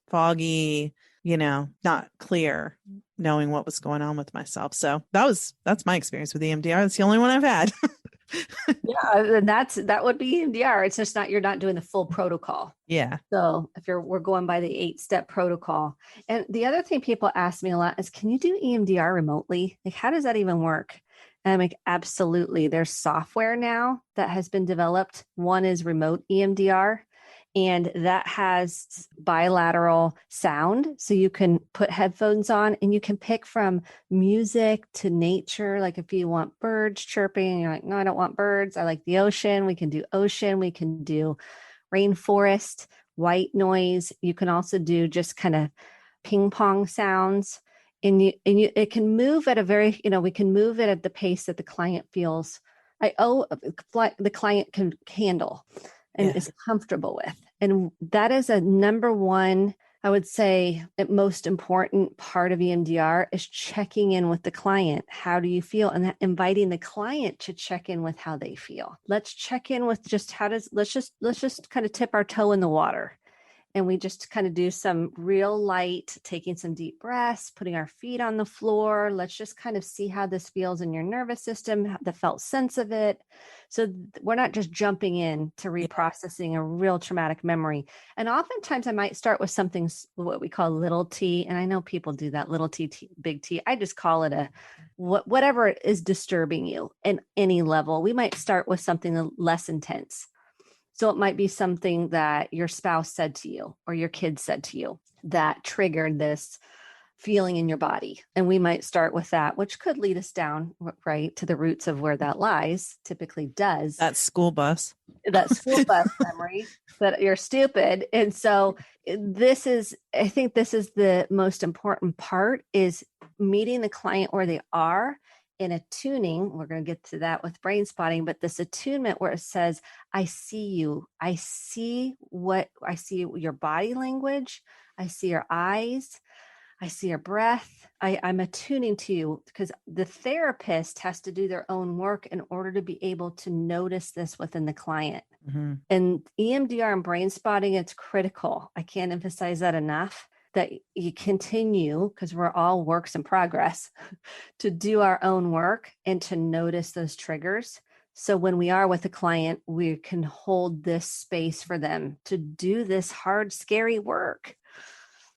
foggy, not clear, knowing what was going on with myself. So that's my experience with EMDR. That's the only one I've had. Yeah, and that would be EMDR. It's just you're not doing the full protocol. Yeah. So we're going by the 8-step protocol. And the other thing people ask me a lot is, can you do EMDR remotely? Like, how does that even work? And I'm like, absolutely. There's software now that has been developed. One is remote EMDR, and that has bilateral sound. So you can put headphones on and you can pick from music to nature. Like if you want birds chirping, you're like, no, I don't want birds. I like the ocean. We can do ocean. We can do rainforest, white noise. You can also do just kind of ping pong sounds. And it can move at a very, we can move it at the pace that the client feels. The client can handle and is comfortable with. And that is a number one I would say the most important part of EMDR is checking in with the client. How do you feel? And inviting the client to check in with how they feel. Let's check in with just let's just kind of tip our toe in the water. And we just kind of do some real light, taking some deep breaths, putting our feet on the floor. Let's just kind of see how this feels in your nervous system, the felt sense of it. So we're not just jumping in to reprocessing a real traumatic memory. And oftentimes I might start with something, what we call little t. And I know people do that, little t, big T. I just call it whatever is disturbing you in any level. We might start with something less intense. So it might be something that your spouse said to you or your kids said to you that triggered this feeling in your body. And we might start with that, which could lead us down, right, to the roots of where that lies, typically does. That school bus Memory that you're stupid. And so I think this is the most important part, is meeting the client where they are in attuning. We're going to get to that with brain spotting, but this attunement where it says, I see you. I see your body language. I see your eyes. I see your breath. I'm attuning to you, because the therapist has to do their own work in order to be able to notice this within the client. Mm-hmm. And EMDR and brain spotting, it's critical. I can't emphasize that enough, that you continue, because we're all works in progress, to do our own work and to notice those triggers. So when we are with a client, we can hold this space for them to do this hard, scary work.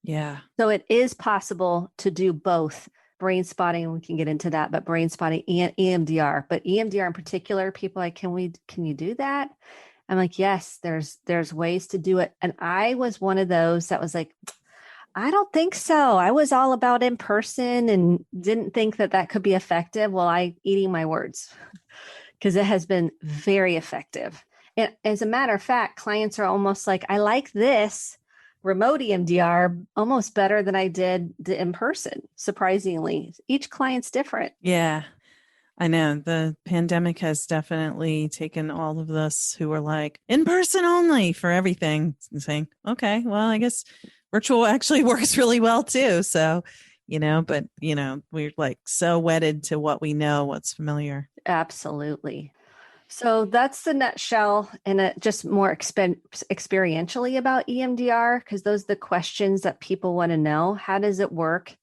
Yeah. So it is possible to do both brain spotting, we can get into that, but brain spotting and EMDR. But EMDR in particular, people are like, can you do that? I'm like, yes, there's ways to do it. And I was one of those that was like, I don't think so. I was all about in person and didn't think that could be effective. Well, eating my words, because it has been very effective. And as a matter of fact, clients are almost like, I like this remote EMDR almost better than I did the in person. Surprisingly, each client's different. Yeah, I know. The pandemic has definitely taken all of us who are like in person only for everything and saying, okay, well, I guess virtual actually works really well too. So, but we're like so wedded to what we know, what's familiar. Absolutely. So that's the nutshell, and just more experientially about EMDR, because those are the questions that people want to know. How does it work?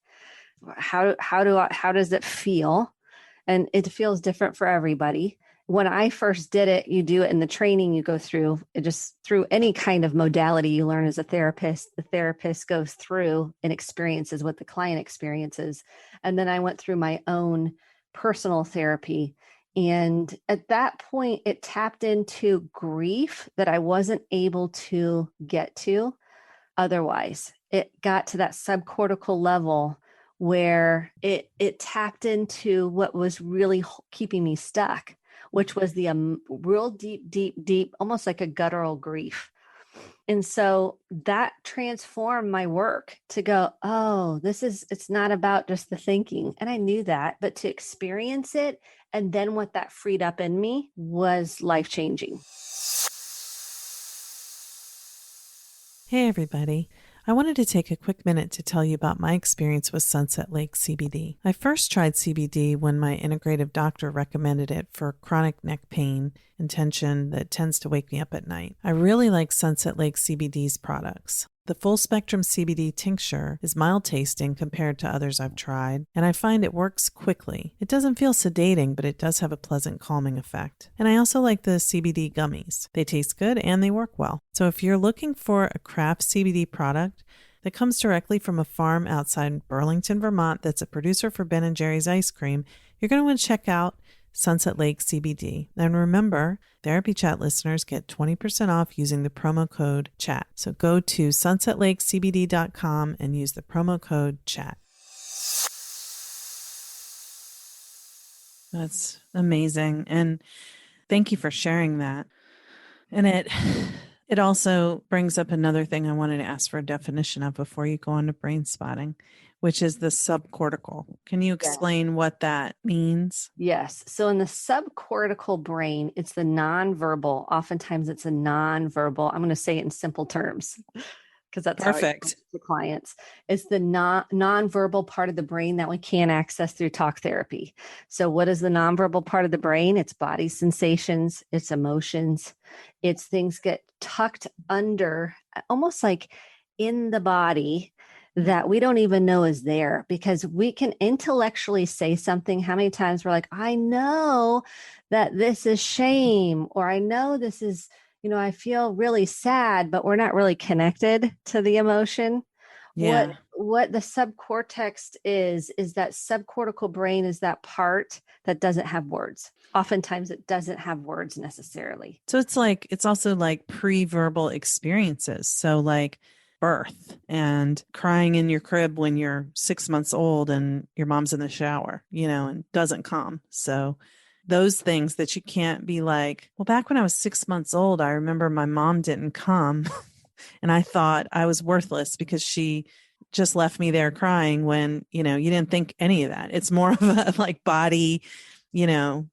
How does it feel? And it feels different for everybody. When I first did it, you do it in the training you go through, just through any kind of modality you learn as a therapist. The therapist goes through and experiences what the client experiences. And then I went through my own personal therapy. And at that point, it tapped into grief that I wasn't able to get to otherwise. It got to that subcortical level where it tapped into what was really keeping me stuck, which was the real deep, almost like a guttural grief. And so that transformed my work to go, oh, it's not about just the thinking. And I knew that, but to experience it, and then what that freed up in me was life-changing. Hey, everybody. I wanted to take a quick minute to tell you about my experience with Sunset Lake CBD. I first tried CBD when my integrative doctor recommended it for chronic neck pain and tension that tends to wake me up at night. I really like Sunset Lake CBD's products. The full spectrum CBD tincture is mild tasting compared to others I've tried, and I find it works quickly. It doesn't feel sedating, but it does have a pleasant calming effect. And I also like the CBD gummies. They taste good and they work well. So if you're looking for a craft CBD product that comes directly from a farm outside Burlington, Vermont that's a producer for Ben & Jerry's ice cream, you're going to want to check out Sunset Lake CBD. And remember, Therapy Chat listeners get 20% off using the promo code CHAT. So go to sunsetlakecbd.com and use the promo code CHAT. That's amazing. And thank you for sharing that. And it also brings up another thing I wanted to ask for a definition of before you go on to brain spotting, which is the subcortical. Can you explain what that means? Yes. So in the subcortical brain, it's the nonverbal. Oftentimes it's a nonverbal. I'm going to say it in simple terms. because that's how I Perfect. talk to clients. It's the nonverbal part of the brain that we can't access through talk therapy. So what is the nonverbal part of the brain? It's body sensations, it's emotions, it's things get tucked under, almost like in the body, that we don't even know is there, because we can intellectually say something. How many times we're like, I know that this is shame, or I know this is, I feel really sad, but we're not really connected to the emotion. Yeah. What the subcortex is that subcortical brain is that part that doesn't have words. Oftentimes it doesn't have words necessarily. So it's also like pre-verbal experiences. So like birth and crying in your crib when you're 6 months old and your mom's in the shower, and doesn't come. So those things that you can't be like, well, back when I was 6 months old, I remember my mom didn't come and I thought I was worthless because she just left me there crying when, you didn't think any of that. It's more of a like body,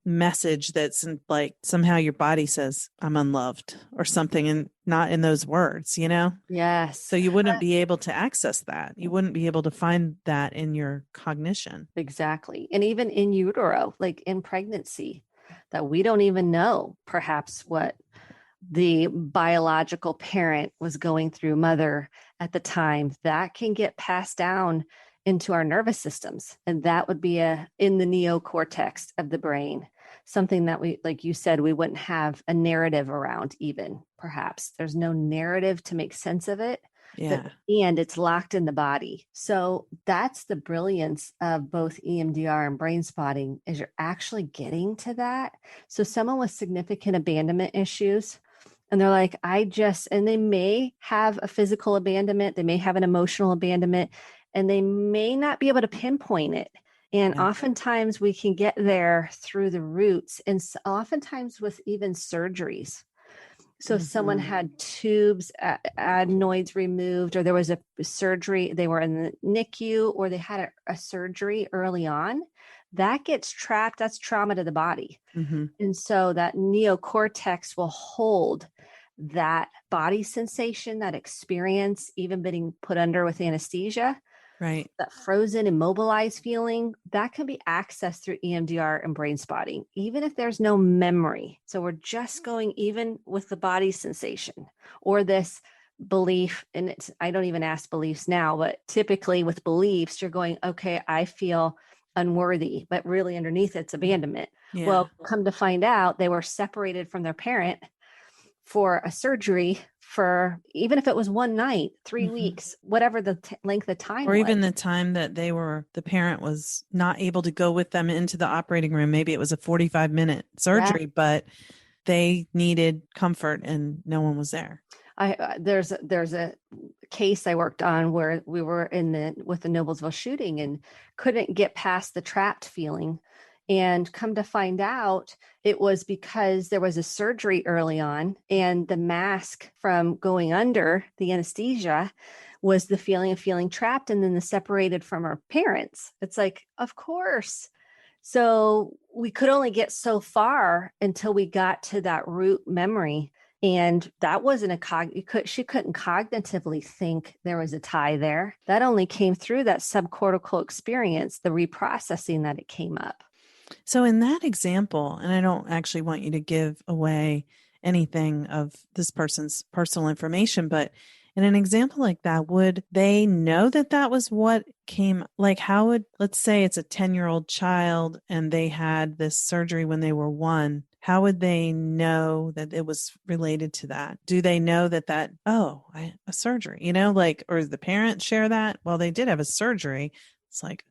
message that's like somehow your body says, I'm unloved or something, and not in those words, Yes. So you wouldn't be able to access that. You wouldn't be able to find that in your cognition. Exactly. And even in utero, like in pregnancy, that we don't even know perhaps what the biological parent was going through, mother at the time, that can get passed down into our nervous systems. And that would be in the neocortex of the brain, something that we, like you said, we wouldn't have a narrative around even, perhaps. There's no narrative to make sense of it. Yeah. And it's locked in the body. So that's the brilliance of both EMDR and brain spotting, is you're actually getting to that. So someone with significant abandonment issues, and they're like, and they may have a physical abandonment, they may have an emotional abandonment, and they may not be able to pinpoint it. And oftentimes we can get there through the roots, and oftentimes with even surgeries. So if someone had tubes, adenoids removed, or there was a surgery, they were in the NICU, or they had a surgery early on, that gets trapped. That's trauma to the body. Mm-hmm. And so that neocortex will hold that body sensation, that experience, even being put under with anesthesia. Right. That frozen, immobilized feeling, that can be accessed through EMDR and brain spotting, even if there's no memory. So we're just going even with the body sensation or this belief. And I don't even ask beliefs now, but typically with beliefs, you're going, okay, I feel unworthy, but really underneath it's abandonment. Yeah. Well, come to find out, they were separated from their parent for a surgery for, even if it was one night, 3 weeks, whatever the length of time, or even the time that the parent was not able to go with them into the operating room. Maybe it was a 45-minute surgery, but they needed comfort and no one was there. There's a case I worked on where we were with the Noblesville shooting and couldn't get past the trapped feeling. And come to find out, it was because there was a surgery early on, and the mask from going under the anesthesia was the feeling of feeling trapped and then the separated from our parents. It's like, of course. So we could only get so far until we got to that root memory. And that wasn't she couldn't cognitively think there was a tie there. That only came through that subcortical experience, the reprocessing that it came up. So in that example, and I don't actually want you to give away anything of this person's personal information, but in an example like that, would they know that that was what came? Like, let's say it's a 10-year-old child and they had this surgery when they were 1. How would they know that it was related to that? Do they know a surgery, or the parents share that? Well, they did have a surgery. It's like,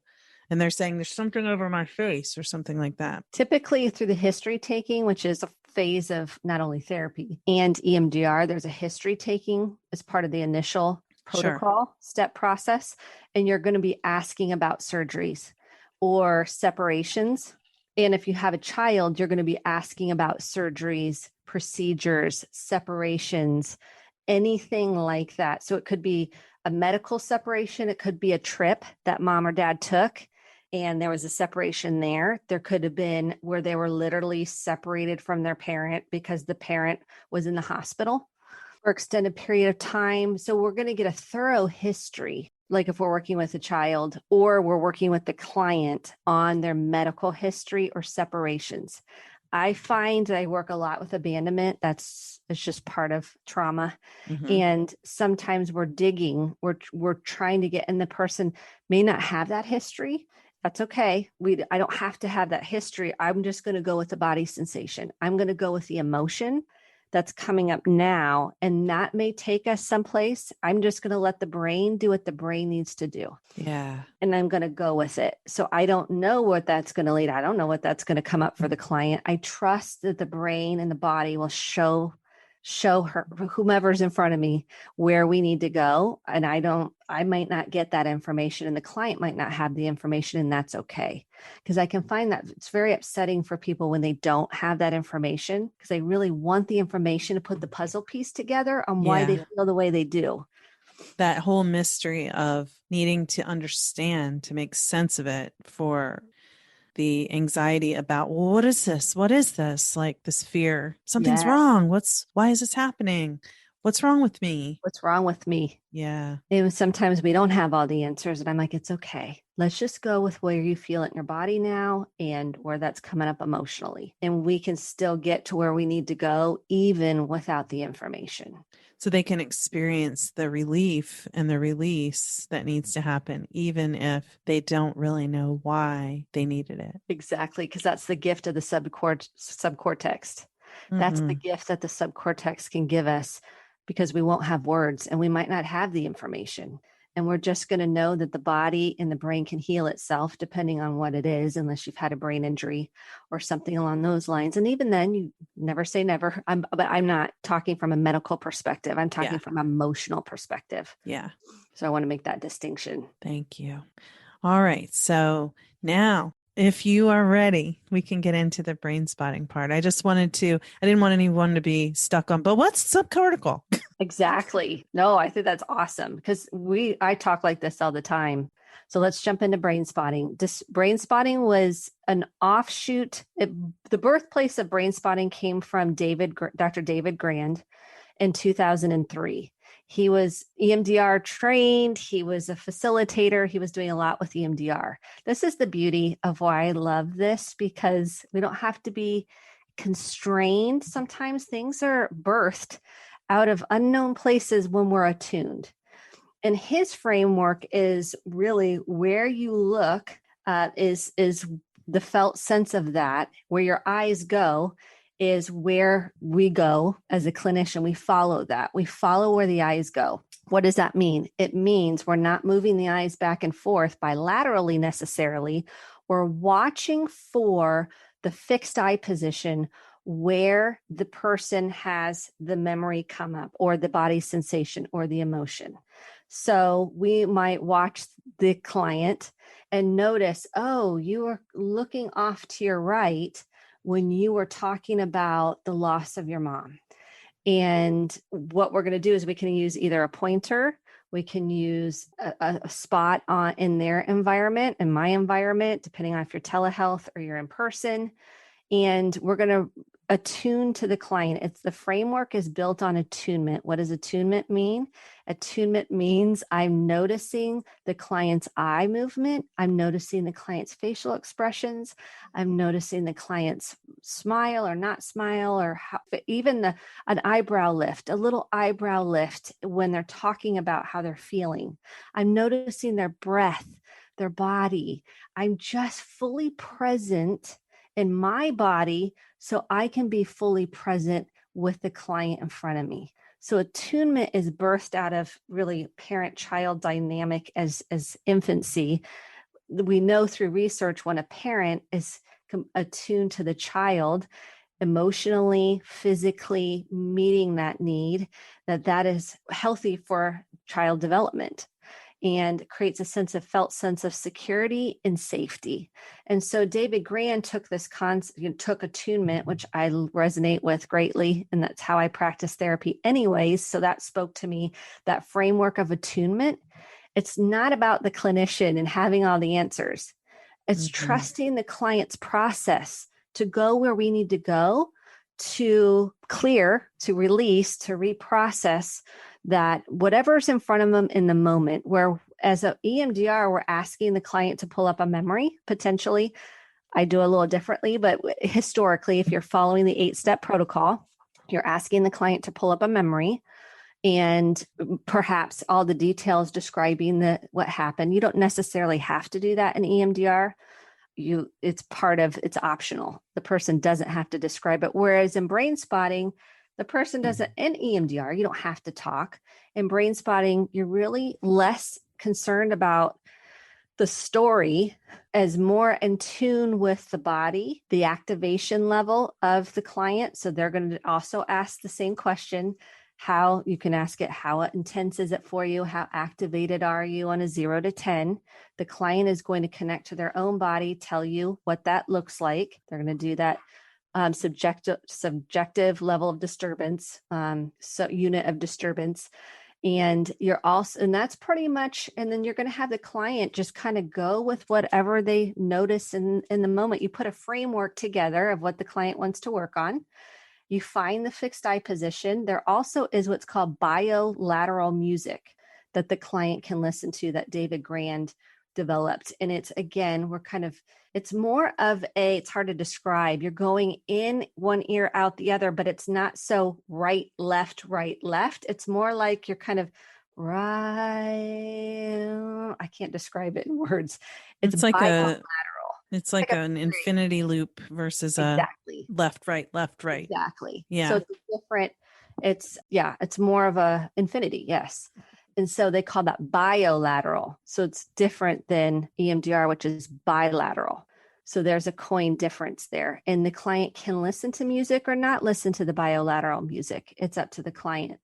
and they're saying there's something over my face or something like that. Typically through the history taking, which is a phase of not only therapy and EMDR, there's a history taking as part of the initial protocol step process. And you're going to be asking about surgeries or separations. And if you have a child, you're going to be asking about surgeries, procedures, separations, anything like that. So it could be a medical separation. It could be a trip that mom or dad took, and there was a separation there. There could have been where they were literally separated from their parent because the parent was in the hospital. for extended period of time. So we're going to get a thorough history, like if we're working with a child or we're working with the client on their medical history or separations. I find that I work a lot with abandonment. It's just part of trauma. Mm-hmm. And sometimes we're digging, we're trying to get, and the person may not have that history. That's okay. I don't have to have that history. I'm just going to go with the body sensation. I'm going to go with the emotion that's coming up now. And that may take us someplace. I'm just going to let the brain do what the brain needs to do. Yeah. And I'm going to go with it. So I don't know what that's going to lead. I don't know what that's going to come up for the client. I trust that the brain and the body will show her, whomever's in front of me, where we need to go. And I might not get that information, and the client might not have the information, and that's okay. Because I can find that it's very upsetting for people when they don't have that information, because they really want the information to put the puzzle piece together on why they feel the way they do. That whole mystery of needing to understand to make sense of it, for the anxiety about, well, what is this? What is this? Like this fear, something's wrong. Why is this happening? What's wrong with me? What's wrong with me? Yeah. And sometimes we don't have all the answers. And I'm like, it's okay. Let's just go with where you feel it in your body now and where that's coming up emotionally. And we can still get to where we need to go, even without the information. So they can experience the relief and the release that needs to happen, even if they don't really know why they needed it. Exactly. Because that's the gift of the subcortex. Mm-hmm. That's the gift that the subcortex can give us, because we won't have words and we might not have the information. And we're just going to know that the body and the brain can heal itself depending on what it is, unless you've had a brain injury or something along those lines. And even then, you never say never. But I'm not talking from a medical perspective. I'm talking from an emotional perspective. Yeah. So I want to make that distinction. Thank you. All right. So now, if you are ready, we can get into the brain spotting part. I didn't want anyone to be stuck on, but what's subcortical? Exactly. No, I think that's awesome, because I talk like this all the time. So let's jump into brain spotting. Brain spotting was an offshoot. The birthplace of brain spotting came from Dr. David Grand in 2003. He was EMDR trained. He was a facilitator. He was doing a lot with EMDR. This is the beauty of why I love this, because we don't have to be constrained. Sometimes things are birthed out of unknown places when we're attuned. And his framework is really where you look, is the felt sense of that. Where your eyes go is where we go as a clinician. We follow that. We follow where the eyes go. What does that mean? It means we're not moving the eyes back and forth bilaterally necessarily. We're watching for the fixed eye position where the person has the memory come up, or the body sensation, or the emotion. So we might watch the client and notice, oh, you are looking off to your right when you were talking about the loss of your mom. And what we're going to do is we can use either a pointer, we can use a spot in their environment, in my environment, depending on if you're telehealth or you're in person. And we're going to attune to the client. The framework is built on attunement. What does attunement mean? Attunement means I'm noticing the client's eye movement. I'm noticing the client's facial expressions. I'm noticing the client's smile or not smile, or even an eyebrow lift, a little eyebrow lift when they're talking about how they're feeling. I'm noticing their breath, their body. I'm just fully present in my body so I can be fully present with the client in front of me. So attunement is birthed out of really parent-child dynamic as infancy. We know through research when a parent is attuned to the child emotionally, physically, meeting that need, that is healthy for child development, and creates a felt sense of security and safety. And so David Grand took this took attunement, which I resonate with greatly, and that's how I practice therapy anyways. So that spoke to me, that framework of attunement. It's not about the clinician and having all the answers. It's trusting the client's process to go where we need to go, to clear, to release, to reprocess that whatever's in front of them in the moment, where as an EMDR, we're asking the client to pull up a memory, potentially. I do a little differently, but historically, if you're following the 8-step protocol, you're asking the client to pull up a memory and perhaps all the details describing what happened. You don't necessarily have to do that in EMDR. It's optional. The person doesn't have to describe it. Whereas in brain spotting, the person doesn't. In EMDR, you don't have to talk. In brain spotting, you're really less concerned about the story, as more in tune with the body, the activation level of the client. So they're going to also ask the same question. You can ask it, how intense is it for you? How activated are you on a 0 to 10? The client is going to connect to their own body, tell you what that looks like. They're going to do that subjective level of disturbance, so unit of disturbance. And that's pretty much, and then you're going to have the client just kind of go with whatever they notice in the moment. You put a framework together of what the client wants to work on. You find the fixed eye position. There also is what's called bilateral music that the client can listen to, that David Grand developed. And it's, again, it's more of it's hard to describe. You're going in one ear, out the other, but it's not so right, left. It's more like you're kind of right. I can't describe it in words. It's like bilateral. It's like an infinity loop versus exactly. A left, right. Exactly. Yeah. So it's different. It's more of a infinity. Yes. And so they call that bilateral. So it's different than EMDR, which is bilateral. So there's a coin difference there. And the client can listen to music or not listen to the bilateral music. It's up to the client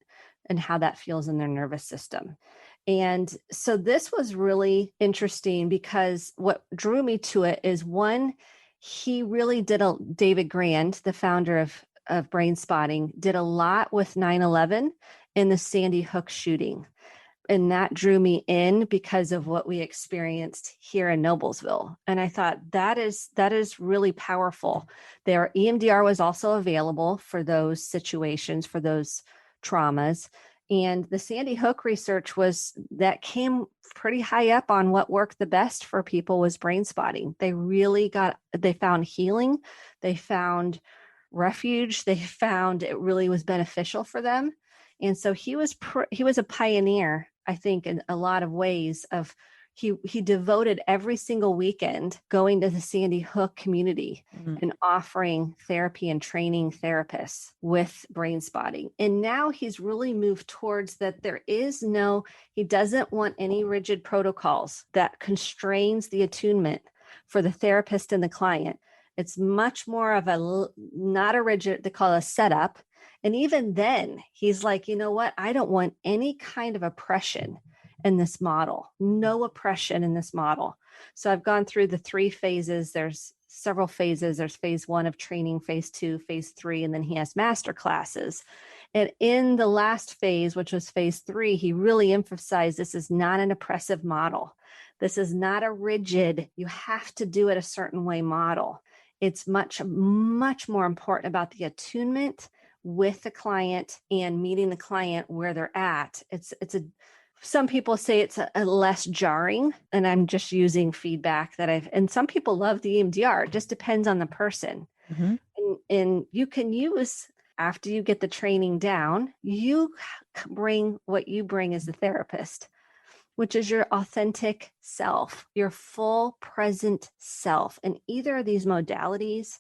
and how that feels in their nervous system. And so this was really interesting because what drew me to it is, one, he really David Grand, the founder of Brain Spotting, did a lot with 9/11 and the Sandy Hook shooting. And that drew me in because of what we experienced here in Noblesville. And I thought that is really powerful. Their EMDR was also available for those situations, for those traumas. And the Sandy Hook research came pretty high up on what worked the best for people was brain spotting. They found healing. They found refuge. They found it really was beneficial for them. And so he was a pioneer, I think, in a lot of ways. He devoted every single weekend going to the Sandy Hook community and offering therapy and training therapists with brain spotting. And now he's really moved towards that. He doesn't want any rigid protocols that constrains the attunement for the therapist and the client. It's much more of not a rigid, they call it a setup. And even then, he's like, you know what? I don't want any kind of oppression in this model. No oppression in this model. So I've gone through the 3 phases. There's several phases. There's phase 1 of training, phase 2, phase 3, and then he has master classes. And in the last phase, which was phase 3, he really emphasized this is not an oppressive model. This is not a rigid, you have to do it a certain way model. It's much, much more important about the attunement with the client and meeting the client where they're at. Some people say it's a less jarring, and I'm just using feedback and some people love the EMDR. It just depends on the person. Mm-hmm. And you can use, after you get the training down, you bring what you bring as the therapist, which is your authentic self, your full present self. And either of these modalities,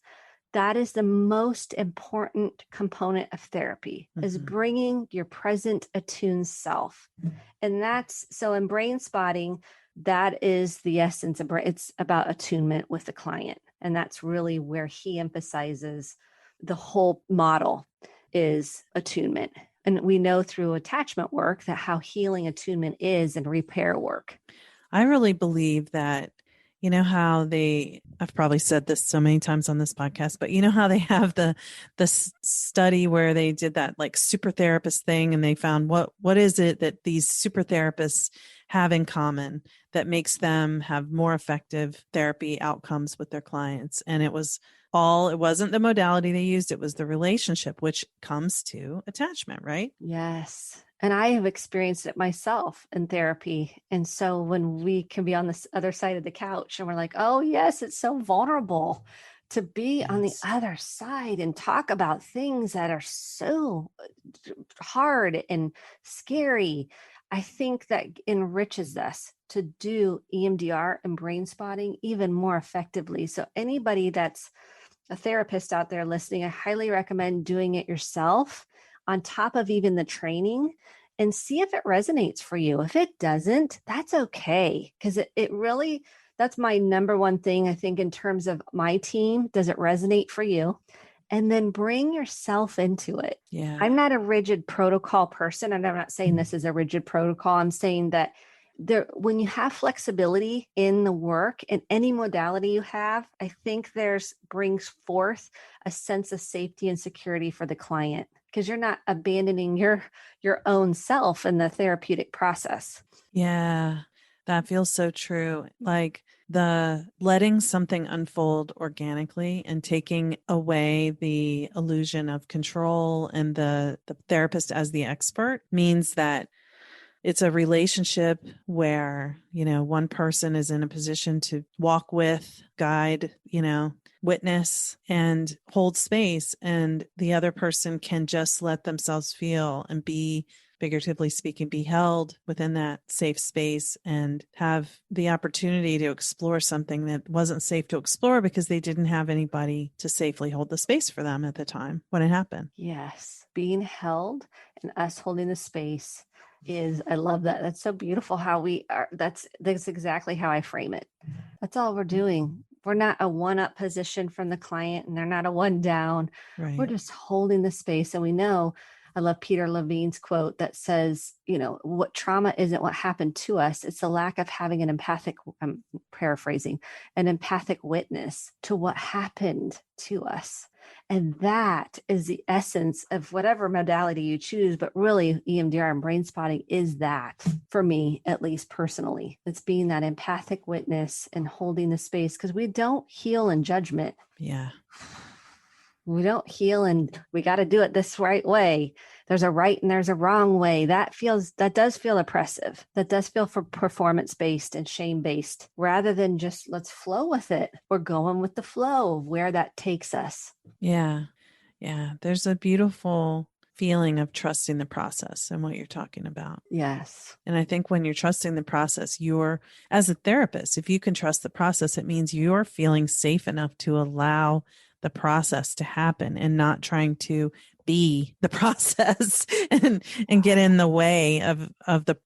that is the most important component of therapy, is bringing your present attuned self. And so in brain spotting, that is the essence of it's about attunement with the client. And that's really where he emphasizes the whole model is attunement. And we know through attachment work that how healing attunement is and repair work. I really believe that, you know how I've probably said this so many times on this podcast, but you know how they have the study where they did that like super therapist thing, and they found what is it that these super therapists have in common that makes them have more effective therapy outcomes with their clients. And it was it wasn't the modality they used. It was the relationship, which comes to attachment, right? Yes. And I have experienced it myself in therapy. And so when we can be on this other side of the couch and we're like, oh, yes, it's so vulnerable to be on the other side and talk about things that are so hard and scary. I think that enriches us to do EMDR and brain spotting even more effectively. So anybody that's a therapist out there listening, I highly recommend doing it yourself on top of even the training and see if it resonates for you. If it doesn't, that's okay. Because it really, that's my number one thing, I think, in terms of my team. Does it resonate for you? And then bring yourself into it. Yeah. I'm not a rigid protocol person, and I'm not saying this is a rigid protocol. I'm saying that when you have flexibility in the work in any modality you have, I think brings forth a sense of safety and security for the client, because you're not abandoning your own self in the therapeutic process. Yeah, that feels so true. Like the letting something unfold organically and taking away the illusion of control and the therapist as the expert means that it's a relationship where, one person is in a position to walk with, guide, witness and hold space. And the other person can just let themselves feel and be, figuratively speaking, be held within that safe space and have the opportunity to explore something that wasn't safe to explore because they didn't have anybody to safely hold the space for them at the time when it happened. Yes. Being held and us holding the space I love that. That's so beautiful how we are. That's exactly how I frame it. That's all we're doing. We're not a one-up position from the client and they're not a one down. Right. We're just holding the space. And we know, I love Peter Levine's quote that says, what trauma isn't what happened to us. It's the lack of having an empathic, I'm paraphrasing, an empathic witness to what happened to us. And that is the essence of whatever modality you choose. But really, EMDR and brain spotting is that, for me, at least personally. It's being that empathic witness and holding the space, because we don't heal in judgment. Yeah. We don't heal and we got to do it this right way. There's a right and there's a wrong way. That does feel oppressive. That does feel for performance-based and shame-based, rather than just let's flow with it. We're going with the flow of where that takes us. Yeah. Yeah. There's a beautiful feeling of trusting the process and what you're talking about. Yes. And I think when you're trusting the process, as a therapist, if you can trust the process, it means you're feeling safe enough to allow the process to happen and not trying to be the process and get in the way of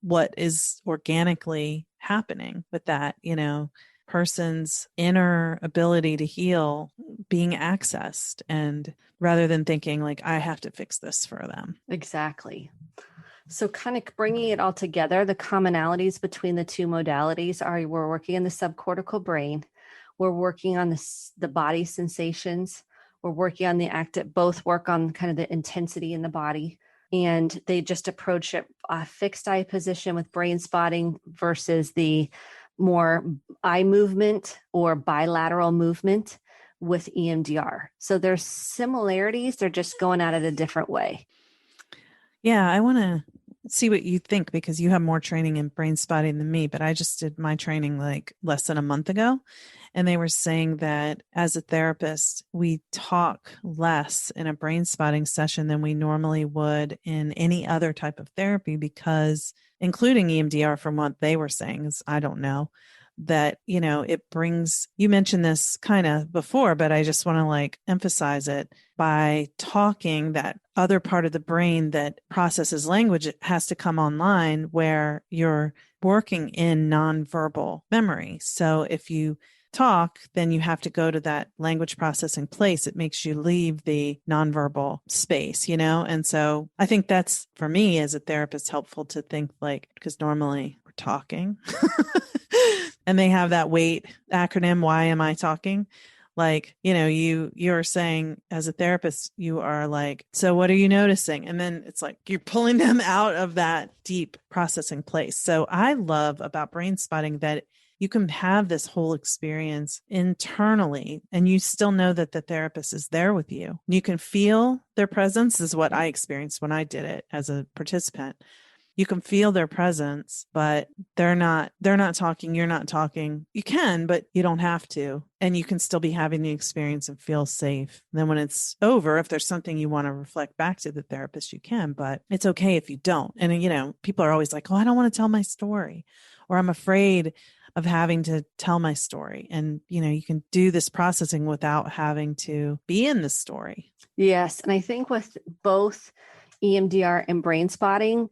what is organically happening with that, person's inner ability to heal being accessed, and rather than thinking like, I have to fix this for them. Exactly. So kind of bringing it all together, the commonalities between the two modalities are we're working in the subcortical brain. We're working on the body sensations. We're working on both work on kind of the intensity in the body. And they just approach it a fixed eye position with brain spotting versus the more eye movement or bilateral movement with EMDR. So there's similarities. They're just going at it a different way. Yeah, I want to see what you think, because you have more training in brain spotting than me, but I just did my training like less than a month ago. And they were saying that as a therapist, we talk less in a brain spotting session than we normally would in any other type of therapy, because including EMDR, from what they were saying, is I don't know, that, it brings, you mentioned this kind of before, but I just want to emphasize it by talking. That other part of the brain that processes language, it has to come online, where you're working in nonverbal memory. So if you talk, then you have to go to that language processing place. It makes you leave the nonverbal space, And so I think that's, for me as a therapist, helpful to think because normally we're talking and they have that WAIT acronym. Why am I talking? You're saying as a therapist, you are so what are you noticing? And then it's you're pulling them out of that deep processing place. So I love about brain spotting that you can have this whole experience internally and you still know that the therapist is there with you. You can feel their presence, is what I experienced when I did it as a participant. You can feel their presence, but they're not talking. You're not talking. You can, but you don't have to. And you can still be having the experience and feel safe. And then when it's over, if there's something you want to reflect back to the therapist, you can, but it's okay if you don't. And, people are always like, oh, I don't want to tell my story, or I'm afraid of having to tell my story. And, you can do this processing without having to be in the story. Yes. And I think with both EMDR and brain spotting,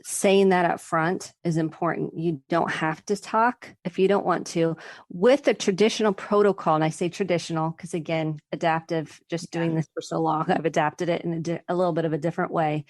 saying that up front is important. You don't have to talk if you don't want to. With the traditional protocol, and I say traditional because, again, adaptive, just doing this for so long, I've adapted it in a little bit of a different way.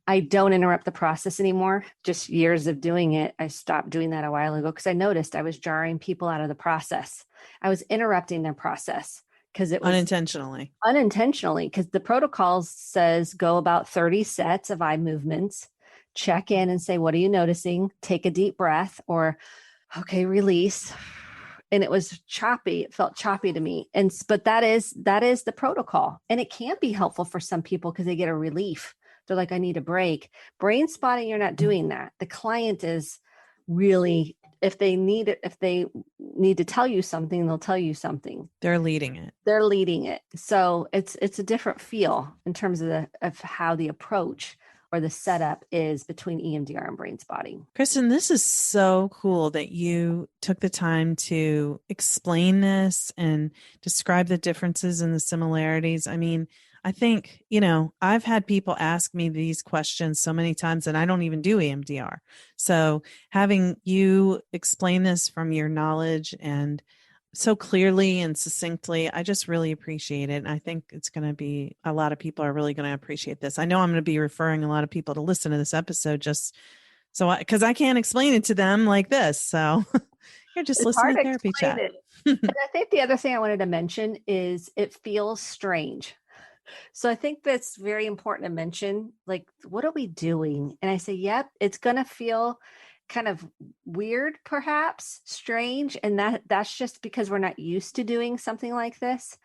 I don't interrupt the process anymore. Just years of doing it. I stopped doing that a while ago because I noticed I was jarring people out of the process. I was interrupting their process because it was unintentionally, because the protocol says go about 30 sets of eye movements, check in and say, what are you noticing? Take a deep breath, or, okay, release. And it was choppy. It felt choppy to me. But that is the protocol. And it can be helpful for some people because they get a relief. They're like, I need a break. Brain spotting, you're not doing that. The client is really, if they need to tell you something, they'll tell you something. They're leading it. So it's a different feel in terms of how the approach or the setup is between EMDR and brain spotting. Kristen, this is so cool that you took the time to explain this and describe the differences and the similarities. I mean, I think, I've had people ask me these questions so many times, and I don't even do EMDR. So having you explain this from your knowledge and so clearly and succinctly, I just really appreciate it. And I think it's going to be, a lot of people are really going to appreciate this. I know I'm going to be referring a lot of people to listen to this episode just so because I can't explain it to them like this. So you're just listening to Therapy Chat. And I think the other thing I wanted to mention is it feels strange. So I think that's very important to mention, like, what are we doing? And I say, yep, it's going to feel kind of weird, perhaps strange. And that's just because we're not used to doing something like this.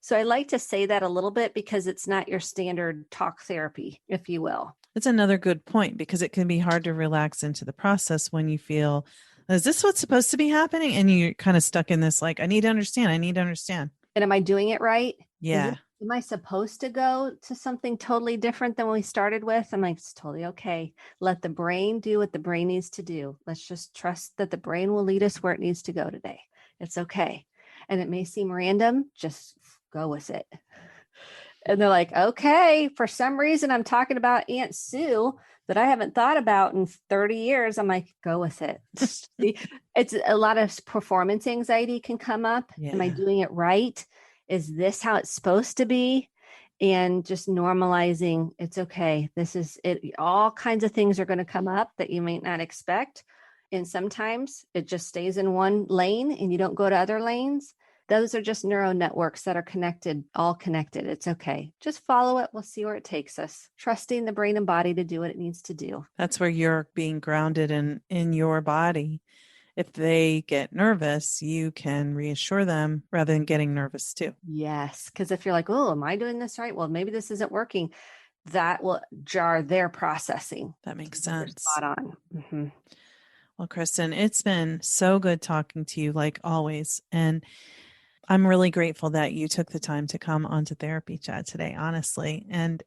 So I like to say that a little bit because it's not your standard talk therapy, if you will. That's another good point, because it can be hard to relax into the process when you feel, is this what's supposed to be happening? And you're kind of stuck in this, like, I need to understand. And am I doing it right? Yeah. Am I supposed to go to something totally different than we started with? I'm like, it's totally okay. Let the brain do what the brain needs to do. Let's just trust that the brain will lead us where it needs to go today. It's okay. And it may seem random, just go with it. And they're like, okay, for some reason I'm talking about Aunt Sue that I haven't thought about in 30 years. I'm like, go with it. It's a lot of performance anxiety can come up. Yeah. Am I doing it right? Is this how it's supposed to be? And just normalizing, it's okay. This is it. All kinds of things are going to come up that you might not expect. And sometimes it just stays in one lane and you don't go to other lanes. Those are just neural networks that are connected, all connected. It's okay. Just follow it. We'll see where it takes us. Trusting the brain and body to do what it needs to do. That's where you're being grounded in your body. If they get nervous, you can reassure them rather than getting nervous too. Yes. Because if you're like, oh, am I doing this right? Well, maybe this isn't working. That will jar their processing. That makes sense. Spot on. Mm-hmm. Well, Kristen, it's been so good talking to you, like always. And I'm really grateful that you took the time to come onto Therapy Chat today, honestly. And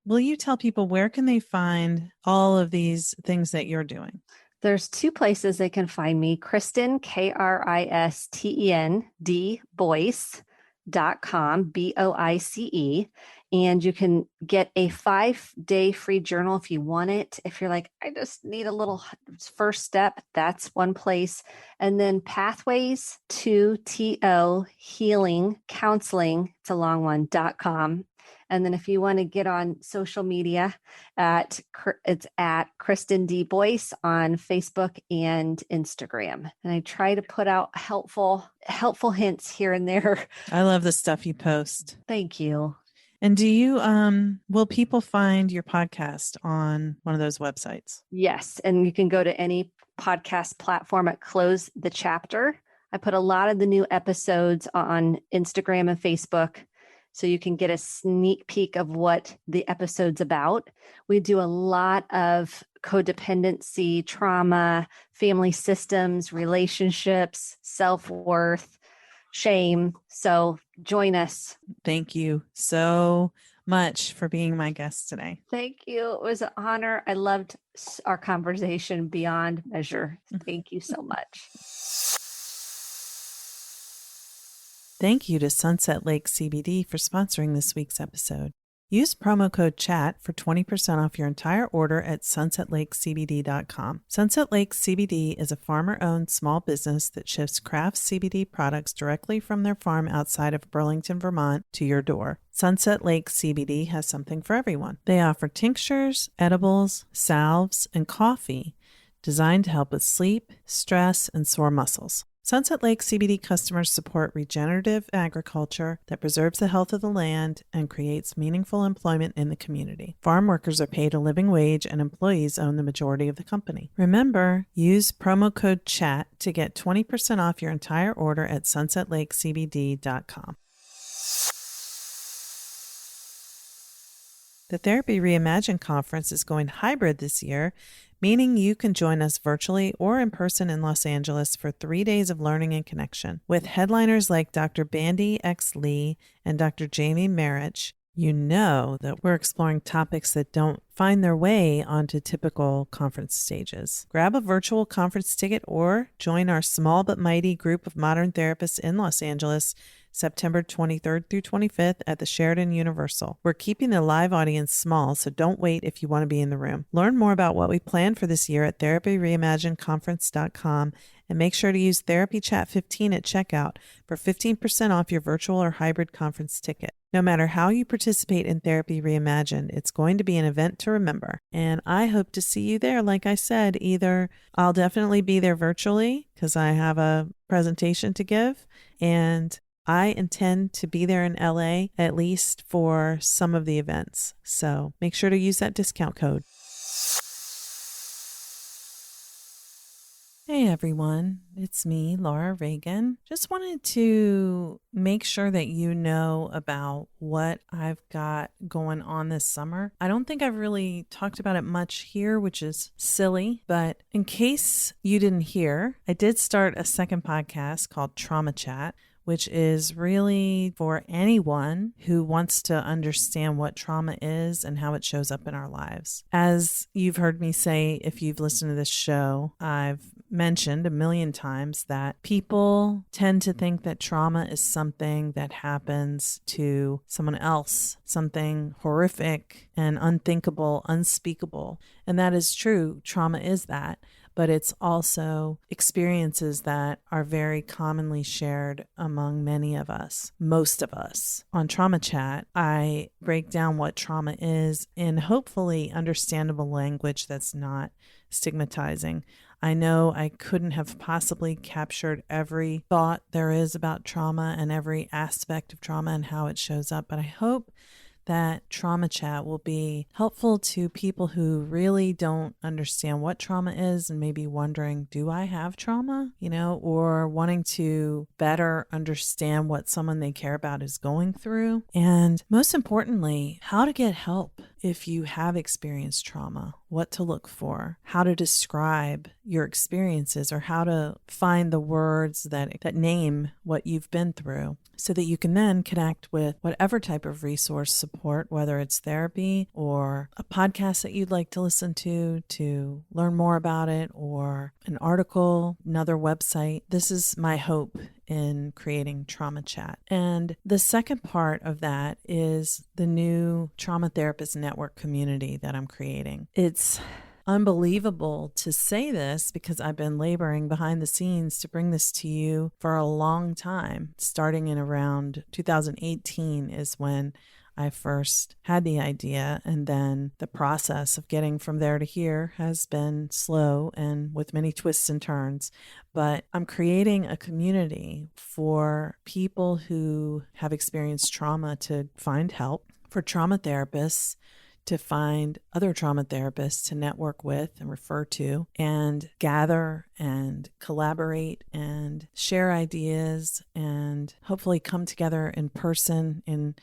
will you tell people, where can they find all of these things that you're doing? There's two places they can find me. Kristen, Kristen D, Boice.com, Boice. And you can get a 5-day free journal if you want it. If you're like, I just need a little first step, that's one place. And then Pathways to TO Healing Counseling, it's a long one, .com. And then if you want to get on social media, it's at Kristen D. Boice on Facebook and Instagram. And I try to put out helpful hints here and there. I love the stuff you post. Thank you. And do you, will people find your podcast on one of those websites? Yes. And you can go to any podcast platform at Close the Chapter. I put a lot of the new episodes on Instagram and Facebook, so you can get a sneak peek of what the episode's about. We do a lot of codependency, trauma, family systems, relationships, self-worth, shame. So join us. Thank you so much for being my guest today. Thank you. It was an honor. I loved our conversation beyond measure. Thank you so much. Thank you to Sunset Lake CBD for sponsoring this week's episode. Use promo code CHAT for 20% off your entire order at sunsetlakecbd.com. Sunset Lake CBD is a farmer-owned small business that ships craft CBD products directly from their farm outside of Burlington, Vermont, to your door. Sunset Lake CBD has something for everyone. They offer tinctures, edibles, salves, and coffee designed to help with sleep, stress, and sore muscles. Sunset Lake CBD customers support regenerative agriculture that preserves the health of the land and creates meaningful employment in the community. Farm workers are paid a living wage and employees own the majority of the company. Remember, use promo code CHAT to get 20% off your entire order at sunsetlakecbd.com. The Therapy Reimagined conference is going hybrid this year, meaning you can join us virtually or in person in Los Angeles for 3 days of learning and connection. With headliners like Dr. Bandy X. Lee and Dr. Jamie Marich, you know that we're exploring topics that don't find their way onto typical conference stages. Grab a virtual conference ticket or join our small but mighty group of modern therapists in Los Angeles September 23rd through 25th at the Sheraton Universal. We're keeping the live audience small, so don't wait if you want to be in the room. Learn more about what we plan for this year at therapyreimaginedconference.com and make sure to use Therapy Chat 15 at checkout for 15% off your virtual or hybrid conference ticket. No matter how you participate in Therapy Reimagined, it's going to be an event to remember. And I hope to see you there. Like I said, either I'll definitely be there virtually because I have a presentation to give, and I intend to be there in LA at least for some of the events. So make sure to use that discount code. Hey everyone, it's me, Laura Reagan. Just wanted to make sure that you know about what I've got going on this summer. I don't think I've really talked about it much here, which is silly, but in case you didn't hear, I did start a second podcast called Trauma Chat, which is really for anyone who wants to understand what trauma is and how it shows up in our lives. As you've heard me say, if you've listened to this show, I've mentioned a million times that people tend to think that trauma is something that happens to someone else, something horrific and unthinkable, unspeakable. And that is true. Trauma is that. But it's also experiences that are very commonly shared among many of us, most of us. On Trauma Chat, I break down what trauma is in hopefully understandable language that's not stigmatizing. I know I couldn't have possibly captured every thought there is about trauma and every aspect of trauma and how it shows up, but I hope that Trauma Chat will be helpful to people who really don't understand what trauma is and maybe wondering, do I have trauma? Or wanting to better understand what someone they care about is going through. And most importantly, how to get help if you have experienced trauma, what to look for, how to describe your experiences, or how to find the words that name what you've been through, so that you can then connect with whatever type of resource support, whether it's therapy or a podcast that you'd like to listen to learn more about it, or an article, another website. This is my hope in creating Trauma Chat. And the second part of that is the new Trauma Therapist Network community that I'm creating. It's unbelievable to say this because I've been laboring behind the scenes to bring this to you for a long time. Starting in around 2018 is when I first had the idea, and then the process of getting from there to here has been slow and with many twists and turns. But I'm creating a community for people who have experienced trauma to find help, for trauma therapists to find other trauma therapists to network with and refer to and gather and collaborate and share ideas and hopefully come together in person in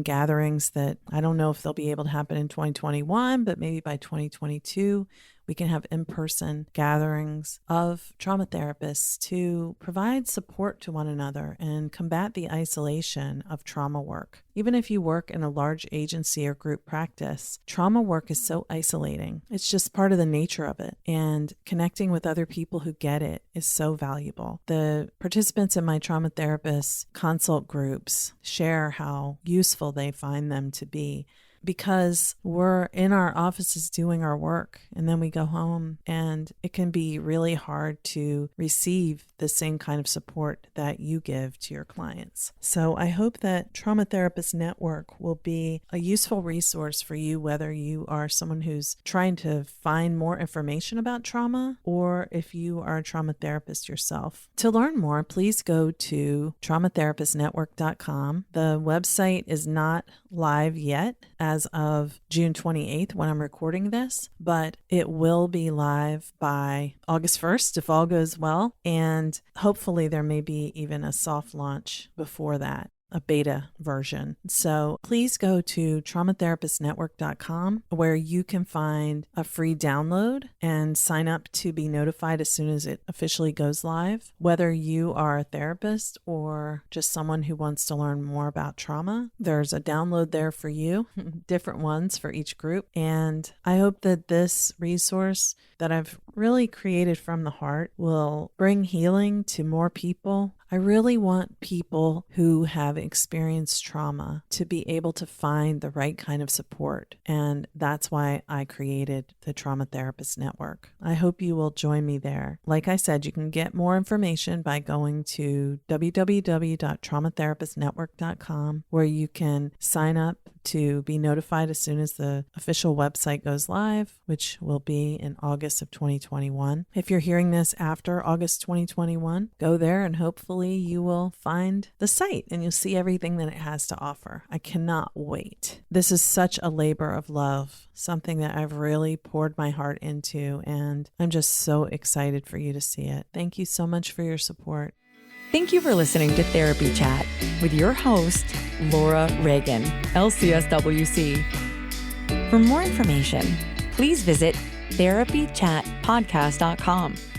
gatherings that I don't know if they'll be able to happen in 2021, but maybe by 2022, we can have in-person gatherings of trauma therapists to provide support to one another and combat the isolation of trauma work. Even if you work in a large agency or group practice, trauma work is so isolating. It's just part of the nature of it. And connecting with other people who get it is so valuable. The participants in my trauma therapist consult groups share how useful they find them to be, because we're in our offices doing our work and then we go home, and it can be really hard to receive the same kind of support that you give to your clients. So I hope that Trauma Therapist Network will be a useful resource for you, whether you are someone who's trying to find more information about trauma or if you are a trauma therapist yourself. To learn more, please go to traumatherapistnetwork.com. The website is not live yet as of June 28th when I'm recording this, but it will be live by August 1st if all goes well, and hopefully there may be even a soft launch before that, a beta version. So please go to traumatherapistnetwork.com where you can find a free download and sign up to be notified as soon as it officially goes live. Whether you are a therapist or just someone who wants to learn more about trauma, there's a download there for you, different ones for each group. And I hope that this resource that I've really created from the heart will bring healing to more people. I really want people who have experienced trauma to be able to find the right kind of support. And that's why I created the Trauma Therapist Network. I hope you will join me there. Like I said, you can get more information by going to www.traumatherapistnetwork.com, where you can sign up to be notified as soon as the official website goes live, which will be in August of 2021. If you're hearing this after August 2021, go there and hopefully you will find the site and you'll see everything that it has to offer. I cannot wait. This is such a labor of love, something that I've really poured my heart into, and I'm just so excited for you to see it. Thank you so much for your support. Thank you for listening to Therapy Chat with your host, Laura Reagan, LCSW-C. For more information, please visit therapychatpodcast.com.